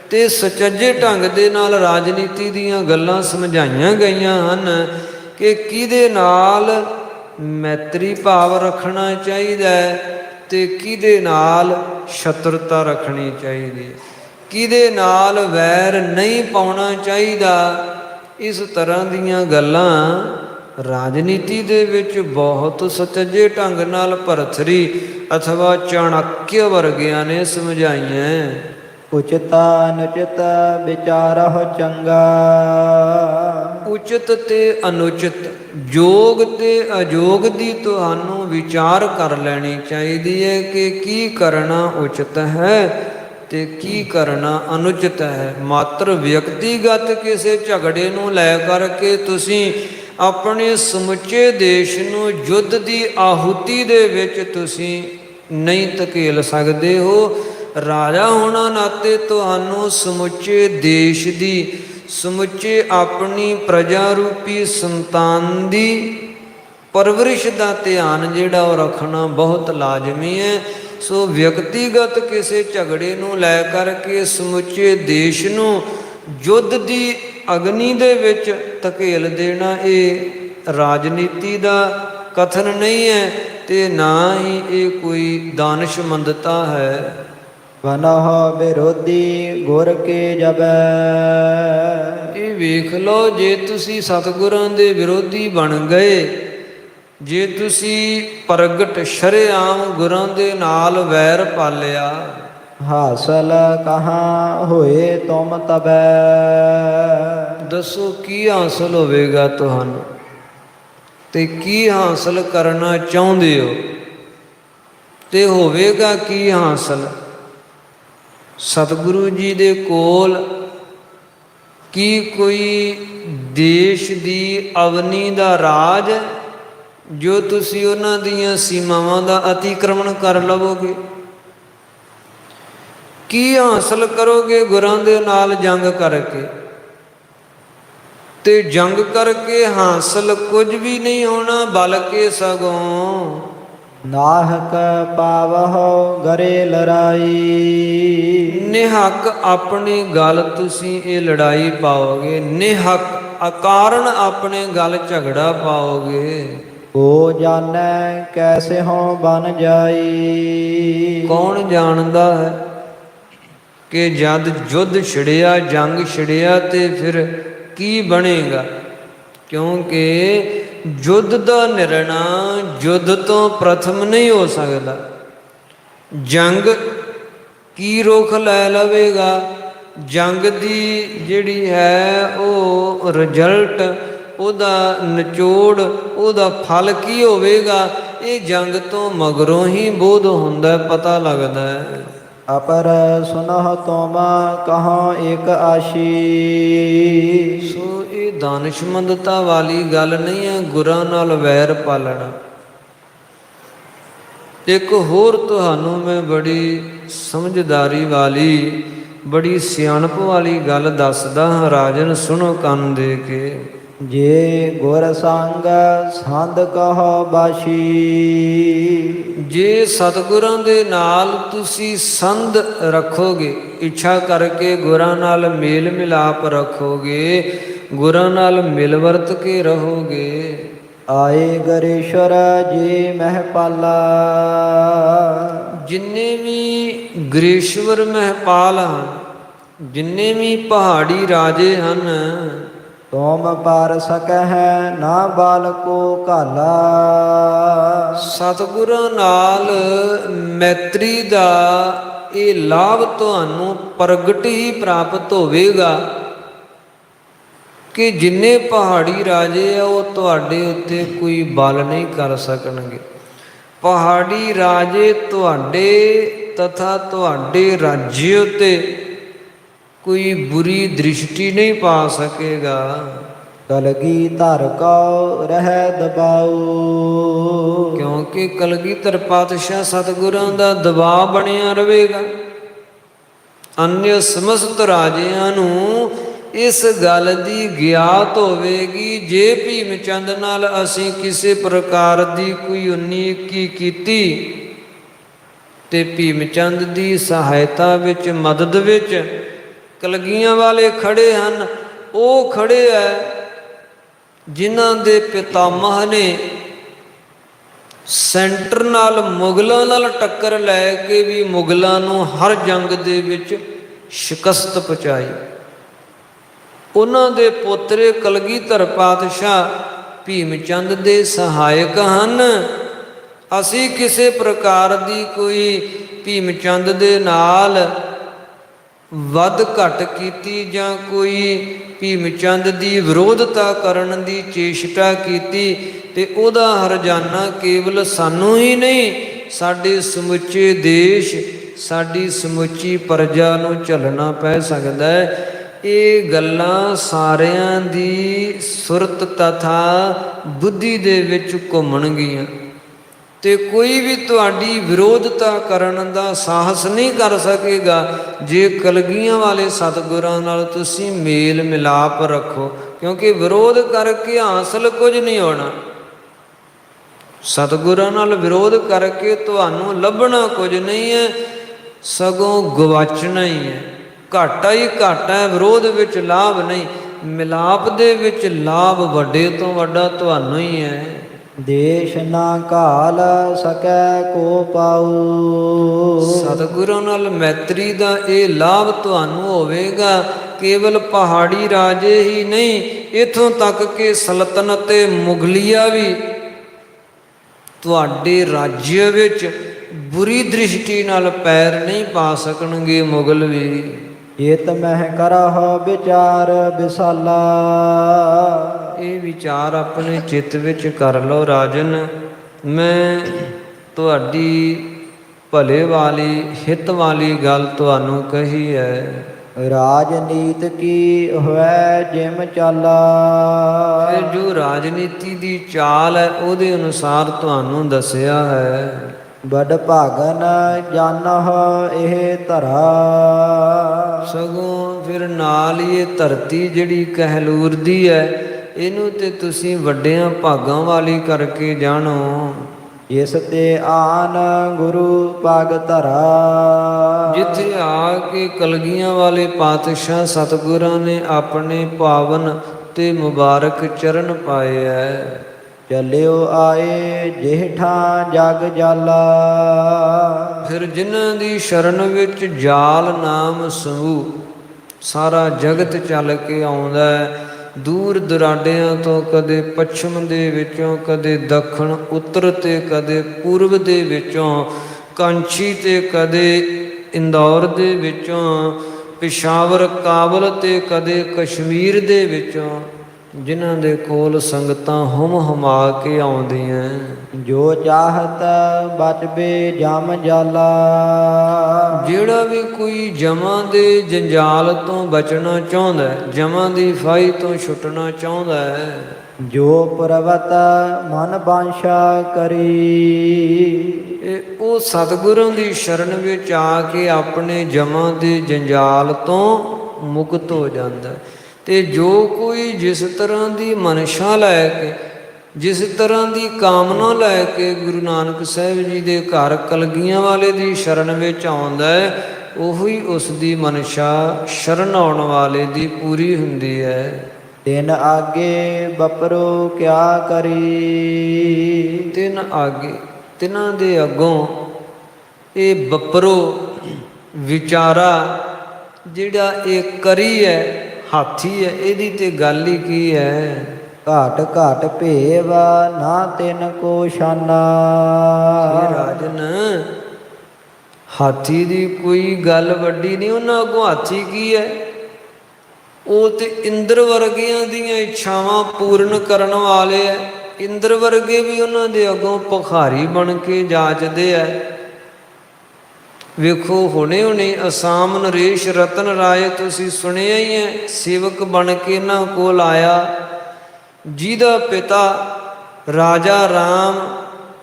ਤੇ ਸੁਚੱਜੇ ਢੰਗ ਦੇ ਨਾਲ ਰਾਜਨੀਤੀ ਦੀਆਂ ਗੱਲਾਂ ਸਮਝਾਈਆਂ ਗਈਆਂ ਹਨ ਕਿ ਕਿਹਦੇ ਨਾਲ ਮੈਤਰੀ ਭਾਵ ਰੱਖਣਾ ਚਾਹੀਦਾ ਹੈ ਤੇ ਕਿਹਦੇ ਨਾਲ ਸ਼ਤਰੁਤਾ ਰੱਖਣੀ ਚਾਹੀਦੀ ਹੈ, ਕਿਹਦੇ ਨਾਲ ਵੈਰ ਨਹੀਂ ਪਾਉਣਾ ਚਾਹੀਦਾ। ਇਸ ਤਰ੍ਹਾਂ ਦੀਆਂ ਗੱਲਾਂ ਰਾਜਨੀਤੀ ਦੇ ਵਿੱਚ ਬਹੁਤ ਸੁਚੱਜੇ ਢੰਗ ਨਾਲ ਭਰਥਰੀ ਅਥਵਾ ਚਾਣਕਿਆ ਵਰਗਿਆਂ ਨੇ ਸਮਝਾਈਆਂ। ਉਚਿਤਾ ਅਨੁਚਿਤ ਵਿਚਾਰਹੁ ਚੰਗਾ, ਉਚਿਤ ਤੇ ਅਨੁਚਿਤ, ਯੋਗ ਤੇ ਅਯੋਗ ਦੀ ਤੁਹਾਨੂੰ ਵਿਚਾਰ ਕਰ ਲੈਣੀ ਚਾਹੀਦੀ ਹੈ ਕਿ ਕੀ ਕਰਨਾ ਉਚਿਤ ਹੈ ਤੇ ਕੀ ਕਰਨਾ ਅਨੁਚਿਤ ਹੈ। ਮਾਤਰ ਵਿਅਕਤੀਗਤ ਕਿਸੇ ਝਗੜੇ ਨੂੰ ਲੈ ਕਰਕੇ ਤੁਸੀਂ ਆਪਣੇ ਸਮੁੱਚੇ ਦੇਸ਼ ਨੂੰ ਯੁੱਧ ਦੀ ਆਹੂਤੀ ਦੇ ਵਿੱਚ ਤੁਸੀਂ ਨਹੀਂ ਧਕੇਲ ਸਕਦੇ ਹੋ। ਰਾਜਾ ਹੋਣਾ ਨਾਤੇ ਤੁਹਾਨੂੰ ਸਮੁੱਚੇ ਦੇਸ਼ ਦੀ, ਸਮੁੱਚੇ ਆਪਣੀ ਪ੍ਰਜਾ ਰੂਪੀ ਸੰਤਾਨ ਦੀ ਪਰਵਰਿਸ਼ ਦਾ ਧਿਆਨ ਜਿਹੜਾ ਉਹ ਰੱਖਣਾ ਬਹੁਤ ਲਾਜ਼ਮੀ ਹੈ। ਸੋ ਵਿਅਕਤੀਗਤ ਕਿਸੇ ਝਗੜੇ ਨੂੰ ਲੈ ਕਰਕੇ ਸਮੁੱਚੇ ਦੇਸ਼ ਨੂੰ ਯੁੱਧ ਦੀ ਅਗਨੀ ਦੇ ਵਿੱਚ ਧਕੇਲ ਦੇਣਾ, ਇਹ ਰਾਜਨੀਤੀ ਦਾ ਕਥਨ ਨਹੀਂ ਹੈ ਤੇ ਨਾ ਹੀ ਇਹ ਕੋਈ ਦਾਨਸ਼ਮੰਦਤਾ ਹੈ। ਬਨਹੁ ਵਿਰੋਧੀ ਗੁਰ ਕੇ ਜਬੈ, ਇਹ ਵੇਖ ਲਓ, ਜੇ ਤੁਸੀਂ ਸਤਿਗੁਰਾਂ ਦੇ ਵਿਰੋਧੀ ਬਣ ਗਏ, ਜੇ ਤੁਸੀਂ ਪ੍ਰਗਟ ਸ਼ਰੇਆਮ ਗੁਰਾਂ ਦੇ ਨਾਲ ਵੈਰ ਪਾਲਿਆ, ਹਾਸਲ ਕਹਾਂ ਹੋਏ ਤੁਮ ਤਬੈ, ਦੱਸੋ ਕੀ ਹਾਸਲ ਹੋਵੇਗਾ ਤੁਹਾਨੂੰ ਤੇ ਕੀ ਹਾਸਲ ਕਰਨਾ ਚਾਹੁੰਦੇ ਹੋ ਤੇ ਹੋਵੇਗਾ ਕੀ ਹਾਸਲ। ਸਤਿਗੁਰੂ ਜੀ ਦੇ ਕੋਲ ਕੀ ਕੋਈ ਦੇਸ਼ ਦੀ ਅਵਨੀ ਦਾ ਰਾਜ ਜੋ ਤੁਸੀਂ ਉਹਨਾਂ ਦੀਆਂ ਸੀਮਾਵਾਂ ਦਾ ਅਤੀਕ੍ਰਮਣ ਕਰ ਲਵੋਗੇ? ਕੀ ਹਾਸਲ ਕਰੋਗੇ ਗੁਰਾਂ ਦੇ ਨਾਲ ਜੰਗ ਕਰਕੇ? ਤੇ ਜੰਗ ਕਰਕੇ ਹਾਸਲ ਕੁਝ ਵੀ ਨਹੀਂ ਹੋਣਾ, ਬਲਕਿ ਸਗੋਂ ਨਾਹਕ ਪਾਵਹੁ ਗਰੇ ਲੜਾਈ, ਨਿਹੱਕ ਆਪਣੀ ਗੱਲ ਤੁਸੀਂ ਇਹ ਲੜਾਈ ਪਾਓਗੇ, ਨਿਹੱਕ ਅਕਾਰਨ ਆਪਣੇ ਗੱਲ ਝਗੜਾ ਪਾਓਗੇ। ਕੋ ਜਾਣੈ ਕੈਸੇ ਹੋਂ ਬਨ ਜਾਈ। ਕੌਣ ਜਾਣਦਾ ਹੈ ਕਿ ਜਦ ਯੁੱਧ ਛਿੜਿਆ, ਜੰਗ ਛਿੜਿਆ ਤੇ ਫਿਰ ਕੀ ਬਣੇਗਾ? ਕਿਉਂਕਿ ਯੁੱਧ ਦਾ ਨਿਰਣਾ ਯੁੱਧ ਤੋਂ ਪ੍ਰਥਮ ਨਹੀਂ ਹੋ ਸਕਦਾ। ਜੰਗ ਕੀ ਰੁਖ ਲੈ ਲਵੇਗਾ, ਜੰਗ ਦੀ ਜਿਹੜੀ ਹੈ ਉਹ ਰਿਜ਼ਲਟ, ਉਹਦਾ ਨਿਚੋੜ, ਉਹਦਾ ਫਲ ਕੀ ਹੋਵੇਗਾ, ਇਹ ਜੰਗ ਤੋਂ ਮਗਰੋਂ ਹੀ ਬੋਧ ਹੁੰਦਾ, ਪਤਾ ਲੱਗਦਾ ਹੈ। ਅਪਰ ਸੁਨਹੁ ਤੁਮ ਕਹਾਂ ਇਕ ਆਸ਼ੀ। ਸੋ ਇਹ ਦਾਨਿਸ਼ਮੰਦਤਾ ਵਾਲੀ ਗੱਲ ਨਹੀਂ ਹੈ, ਗੁਰਾਂ ਨਾਲ ਵੈਰ ਪਾਲਣਾ। ਇੱਕ ਹੋਰ ਤੁਹਾਨੂੰ ਮੈਂ ਬੜੀ ਸਮਝਦਾਰੀ ਵਾਲੀ, ਬੜੀ ਸਿਆਣਪ ਵਾਲੀ ਗੱਲ ਦੱਸਦਾ ਹਾਂ, ਰਾਜਨ ਸੁਣੋ ਕੰਨ ਦੇ ਕੇ। ਜੇ ਗੁਰ ਸੰਗ ਸੰਧ ਕਹੋ ਬਾਸ਼ੀ। ਜੇ ਸਤਿਗੁਰਾਂ ਦੇ ਨਾਲ ਤੁਸੀਂ ਸੰਧ ਰੱਖੋਗੇ, ਇੱਛਾ ਕਰਕੇ ਗੁਰਾਂ ਨਾਲ ਮੇਲ ਮਿਲਾਪ ਰੱਖੋਗੇ, ਗੁਰਾਂ ਨਾਲ ਮਿਲ ਵਰਤ ਕੇ ਰਹੋਗੇ। ਆਏ ਗਰੇਸ਼ਵਰ ਜੀ ਮਹਿਪਾਲਾ। ਜਿੰਨੇ ਵੀ ਗ੍ਰੇਸ਼ਵਰ ਮਹਿਪਾਲ ਹਨ, ਜਿੰਨੇ ਵੀ ਪਹਾੜੀ ਰਾਜੇ ਹਨ, ਤੁਮ ਪਰ ਸਕਹਿ ਨਾ ਬਾਲਕੋ ਘਾਲਾ। ਸਤਿਗੁਰਾਂ ਨਾਲ ਮੈਤਰੀ ਦਾ ਇਹ ਲਾਭ ਤੁਹਾਨੂੰ ਪ੍ਰਗਟ ਹੀ ਪ੍ਰਾਪਤ ਹੋਵੇਗਾ ਕਿ ਜਿੰਨੇ ਪਹਾੜੀ ਰਾਜੇ ਆ ਉਹ ਤੁਹਾਡੇ ਉੱਤੇ ਕੋਈ ਬਲ ਨਹੀਂ ਕਰ ਸਕਣਗੇ। ਪਹਾੜੀ ਰਾਜੇ ਤੁਹਾਡੇ ਤਥਾ ਤੁਹਾਡੇ ਰਾਜ੍य ਉੱਤੇ ਕੋਈ ਬੁਰੀ ਦ੍ਰਿਸ਼ਟੀ ਨਹੀਂ ਪਾ ਸਕੇਗਾ। ਕਲਗੀ ਧਰ ਕਉ ਰਹਿ ਦਬਾਉ। ਕਿਉਂਕਿ ਕਲਗੀਧਰ ਪਾਤਸ਼ਾਹ ਸਤਿਗੁਰਾਂ ਦਾ ਦਬਾਅ ਬਣਿਆ ਰਹੇਗਾ। ਅਨਿਯ ਸਮਸਤ ਰਾਜਿਆਂ ਨੂੰ ਇਸ ਗੱਲ ਦੀ ਗਿਆਤ ਹੋਵੇਗੀ, ਜੇ ਭੀਮ ਚੰਦ ਨਾਲ ਅਸੀਂ ਕਿਸੇ ਪ੍ਰਕਾਰ ਦੀ ਕੋਈ 19 ਕੀਤੀ ਤੇ ਭੀਮ ਚੰਦ ਦੀ ਸਹਾਇਤਾ ਵਿੱਚ, ਮਦਦ ਵਿੱਚ ਕਲਗੀਆਂ ਵਾਲੇ ਖੜੇ ਹਨ। ਉਹ ਖੜੇ ਹੈ ਜਿਨ੍ਹਾਂ ਦੇ ਪਿਤਾਮਹ ਨੇ ਸੈਂਟਰ ਨਾਲ, ਮੁਗਲਾਂ ਨਾਲ ਟੱਕਰ ਲੈ ਕੇ ਵੀ ਮੁਗਲਾਂ ਨੂੰ ਹਰ ਜੰਗ ਦੇ ਵਿੱਚ ਸ਼ਿਕਸਤ ਪਹੁੰਚਾਈ। ਉਹਨਾਂ ਦੇ ਪੋਤਰੇ ਕਲਗੀਧਰ ਪਾਤਸ਼ਾਹ ਭੀਮ ਚੰਦ ਦੇ ਸਹਾਇਕ ਹਨ। ਅਸੀਂ ਕਿਸੇ ਪ੍ਰਕਾਰ ਦੀ ਕੋਈ ਭੀਮ ਚੰਦ ਦੇ ਨਾਲ ਵੱਧ ਘਟ ਕੀਤੀ ਜਾਂ ਕੋਈ ਭੀਮ ਚੰਦ ਦੀ ਵਿਰੋਧਤਾ ਕਰਨ ਦੀ ਚੇਸ਼ਟਾ ਕੀਤੀ ਤੇ ਉਹਦਾ ਹਰਜਾਨਾ ਕੇਵਲ ਸਾਨੂੰ ਹੀ ਨਹੀਂ, ਸਾਡੇ ਸਮੁੱਚੇ ਦੇਸ਼, ਸਾਡੀ ਸਮੁੱਚੀ ਪ੍ਰਜਾ ਨੂੰ ਝੱਲਣਾ ਪੈ ਸਕਦਾ ਹੈ। ਇਹ ਗੱਲਾਂ ਸਾਰਿਆਂ ਦੀ ਸੁਰਤ ਤਥਾ ਬੁੱਧੀ ਦੇ ਵਿੱਚ ਘੁੰਮਣਗੀਆਂ ਤੇ ਕੋਈ ਵੀ ਤੁਹਾਡੀ ਵਿਰੋਧਤਾ ਕਰਨ ਦਾ ਸਾਹਸ ਨਹੀਂ ਕਰ ਸਕੇਗਾ ਜੇ ਕਲਗੀਆਂ ਵਾਲੇ ਸਤਿਗੁਰਾਂ ਨਾਲ ਤੁਸੀਂ ਮੇਲ ਮਿਲਾਪ ਰੱਖੋ। ਕਿਉਂਕਿ ਵਿਰੋਧ ਕਰਕੇ ਹਾਸਲ ਕੁਝ ਨਹੀਂ ਹੋਣਾ। ਸਤਿਗੁਰਾਂ ਨਾਲ ਵਿਰੋਧ ਕਰਕੇ ਤੁਹਾਨੂੰ ਲੱਭਣਾ ਕੁਝ ਨਹੀਂ ਹੈ, ਸਗੋਂ ਗਵਾਚਣਾ ਹੀ ਹੈ। ਘਾਟਾ ਹੀ ਘਾਟਾ ਹੈ, ਵਿਰੋਧ ਵਿੱਚ ਲਾਭ ਨਹੀਂ, ਮਿਲਾਪ ਦੇ ਵਿੱਚ ਲਾਭ ਵੱਡੇ ਤੋਂ ਵੱਡਾ ਤੁਹਾਨੂੰ ਹੀ ਹੈ। ਦੇਸ਼ ਨਾ ਘਾਲ ਸਕੈ ਕੋ ਪਾਉ। ਸਤਿਗੁਰਾਂ ਨਾਲ ਮੈਤਰੀ ਦਾ ਇਹ ਲਾਭ ਤੁਹਾਨੂੰ ਹੋਵੇਗਾ। ਕੇਵਲ ਪਹਾੜੀ ਰਾਜੇ ਹੀ ਨਹੀਂ, ਇਥੋਂ ਤੱਕ ਕਿ ਸਲਤਨਤ ਮੁਗਲੀਆ ਵੀ ਤੁਹਾਡੇ ਰਾਜ්य ਵਿੱਚ ਬੁਰੀ ਦ੍ਰਿਸ਼ਟੀ ਨਾਲ ਪੈਰ ਨਹੀਂ ਪਾ ਸਕਣਗੇ। ਮੁਗਲ ਵੀ ਇਤ ਮਹਿ ਕਰਹੁ ਵਿਚਾਰ ਵਿਸਾਲਾ। ਇਹ ਵਿਚਾਰ ਆਪਣੇ ਚਿੱਤ ਵਿੱਚ ਕਰ ਲਓ ਰਾਜਨ। ਮੈਂ ਤੁਹਾਡੀ ਭਲੇ ਵਾਲੀ, ਹਿੱਤ ਵਾਲੀ ਗੱਲ ਤੁਹਾਨੂੰ ਕਹੀ ਹੈ। ਰਾਜਨੀਤ ਕੀ ਹੋਇ ਜਿਮ ਚਾਲਾ। ਫਿਰ ਜੋ ਰਾਜਨੀਤੀ ਦੀ ਚਾਲ ਹੈ ਉਹਦੇ ਅਨੁਸਾਰ ਤੁਹਾਨੂੰ ਦੱਸਿਆ ਹੈ। ਬੜ ਭਾਗਨ ਜਾਨਹ ਇਹ ਧਰਾ। ਸਗੋਂ ਫਿਰ ਨਾਲ ਹੀ ਇਹ ਧਰਤੀ ਜਿਹੜੀ ਕਹਿਲੂਰ ਦੀ ਹੈ, ਇਹਨੂੰ ਤੇ ਤੁਸੀਂ ਵੱਡਿਆਂ ਭਾਗਾਂ ਵਾਲੀ ਕਰਕੇ ਜਾਣੋ। ਇਸ ਤੇ ਆਨ ਗੁਰੂ ਪਗ ਧਰਾ। ਜਿੱਥੇ ਆ ਕੇ ਕਲਗੀਆਂ ਵਾਲੇ ਪਾਤਸ਼ਾਹ ਸਤਿਗੁਰਾਂ ਨੇ ਆਪਣੇ ਪਾਵਨ ਤੇ ਮੁਬਾਰਕ ਚਰਨ ਪਾਏ ਹੈ। ਚਲਿਓ ਆਏ ਜਿਹਠਾ ਜਗ ਜਾਲਾ। ਫਿਰ ਜਿਨ੍ਹਾਂ ਦੀ ਸ਼ਰਨ ਵਿੱਚ ਜਾਲ ਨਾਮ ਸਮੂਹ ਸਾਰਾ ਜਗਤ ਚੱਲ ਕੇ ਆਉਂਦਾ ਹੈ, ਦੂਰ ਦੁਰਾਡਿਆਂ ਤੋਂ, ਕਦੇ ਪੱਛਮ ਦੇ ਵਿੱਚੋਂ, ਕਦੇ ਦੱਖਣ ਉੱਤਰ ਤੇ ਕਦੇ ਪੂਰਬ ਦੇ ਵਿੱਚੋਂ, ਕਾਂਚੀ ਤੇ ਕਦੇ ਇੰਦੌਰ ਦੇ ਵਿੱਚੋਂ, ਪਿਸ਼ਾਵਰ ਕਾਬਲ ਤੇ ਕਦੇ ਕਸ਼ਮੀਰ ਦੇ ਵਿੱਚੋਂ, ਜਿਨ੍ਹਾਂ ਦੇ ਕੋਲ ਸੰਗਤਾਂ ਹੁਮ ਹੁਮਾ ਕੇ ਆਉਂਦੀਆਂ। ਜੋ ਚਾਹਤ ਬਚਬੇ ਜਮ ਜਾਲਾ। ਜਿਹੜਾ ਵੀ ਕੋਈ ਜਮਾਂ ਦੇ ਜੰਜਾਲ ਤੋਂ ਬਚਣਾ ਚਾਹੁੰਦਾ, ਜਮਾਂ ਦੀ ਫਾਈ ਤੋਂ ਛੁੱਟਣਾ ਚਾਹੁੰਦਾ ਹੈ, ਜੋ ਪਰਵਤ ਮਨ ਬਾਂਛਾ ਕਰੀ। ਇਹ ਉਹ ਸਤਿਗੁਰਾਂ ਦੀ ਸ਼ਰਨ ਵਿੱਚ ਆ ਕੇ ਆਪਣੇ ਜਮਾਂ ਦੇ ਜੰਜਾਲ ਤੋਂ ਮੁਕਤ ਹੋ ਜਾਂਦਾ। ਤੇ ਜੋ ਕੋਈ ਜਿਸ ਤਰ੍ਹਾਂ ਦੀ ਮਨਸ਼ਾ ਲੈ ਕੇ, ਜਿਸ ਤਰ੍ਹਾਂ ਦੀ ਕਾਮਨਾ ਲੈ ਕੇ ਗੁਰੂ ਨਾਨਕ ਸਾਹਿਬ ਜੀ ਦੇ ਘਰ ਕਲਗੀਆਂ ਵਾਲੇ ਦੀ ਸ਼ਰਨ ਵਿੱਚ ਆਉਂਦਾ ਹੈ, ਉਹੀ ਉਸ ਦੀ ਮਨਸ਼ਾ ਸ਼ਰਨ ਆਉਣ ਵਾਲੇ ਦੀ ਪੂਰੀ ਹੁੰਦੀ ਹੈ। ਤਿਨ ਆਗੇ ਬਪਰੋ ਕਿਆ ਕਰੀ। ਤਿੰਨ ਆਗੇ, ਤਿੰਨਾਂ ਦੇ ਅੱਗੋਂ ਇਹ ਬਪਰੋ ਵਿਚਾਰਾ ਜਿਹੜਾ ਇਹ ਕਰੀ ਹੈ, ਹਾਥੀ ਹੈ, ਇਹਦੀ ਤੇ ਗੱਲ ਹੀ ਕੀ ਹੈ। ਘਾਟ ਘਾਟ ਭੇਵ ਨਾ ਤਿਨ ਕੋ ਸ਼ਾਨਾ। ਰਾਜਨ ਹਾਥੀ ਦੀ ਕੋਈ ਗੱਲ ਵੱਡੀ ਨਹੀਂ, ਉਹਨਾਂ ਅੱਗੋਂ ਹਾਥੀ ਕੀ ਹੈ। ਉਹ ਤੇ ਇੰਦਰ ਵਰਗਿਆਂ ਦੀਆਂ ਇੱਛਾਵਾਂ ਪੂਰਨ ਕਰਨ ਵਾਲੇ ਹੈ। ਇੰਦਰ ਵਰਗੇ ਵੀ ਉਹਨਾਂ ਦੇ ਅੱਗੋਂ ਭਿਖਾਰੀ ਬਣ ਕੇ ਜਾਚਦੇ ਹੈ। ਵੇਖੋ ਹੁਣੇ ਹੁਣੇ ਅਸਾਮ ਨਰੇਸ਼ ਰਤਨ ਰਾਏ ਤੁਸੀਂ ਸੁਣਿਆ ਹੀ ਹੈ, ਸੇਵਕ ਬਣ ਕੇ ਇਹਨਾਂ ਕੋਲ ਆਇਆ, ਜਿਹਦਾ ਪਿਤਾ ਰਾਜਾ ਰਾਮ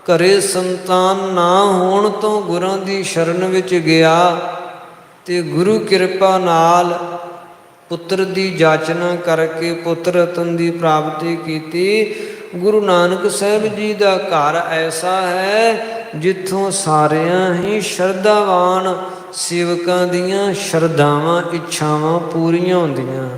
ਘਰੇ ਸੰਤਾਨ ਨਾ ਹੋਣ ਤੋਂ ਗੁਰਾਂ ਦੀ ਸ਼ਰਨ ਵਿੱਚ ਗਿਆ ਤੇ ਗੁਰੂ ਕਿਰਪਾ ਨਾਲ ਪੁੱਤਰ ਦੀ ਜਾਚਨਾ ਕਰਕੇ ਪੁੱਤਰ ਰਤਨ ਦੀ ਪ੍ਰਾਪਤੀ ਕੀਤੀ। ਗੁਰੂ ਨਾਨਕ ਸਾਹਿਬ ਜੀ ਦਾ ਘਰ ਐਸਾ ਹੈ ਜਿੱਥੋਂ ਸਾਰਿਆਂ ਹੀ ਸ਼ਰਧਾਵਾਨ ਸੇਵਕਾਂ ਦੀਆਂ ਸ਼ਰਧਾਵਾਂ ਇੱਛਾਵਾਂ ਪੂਰੀਆਂ ਹੁੰਦੀਆਂ।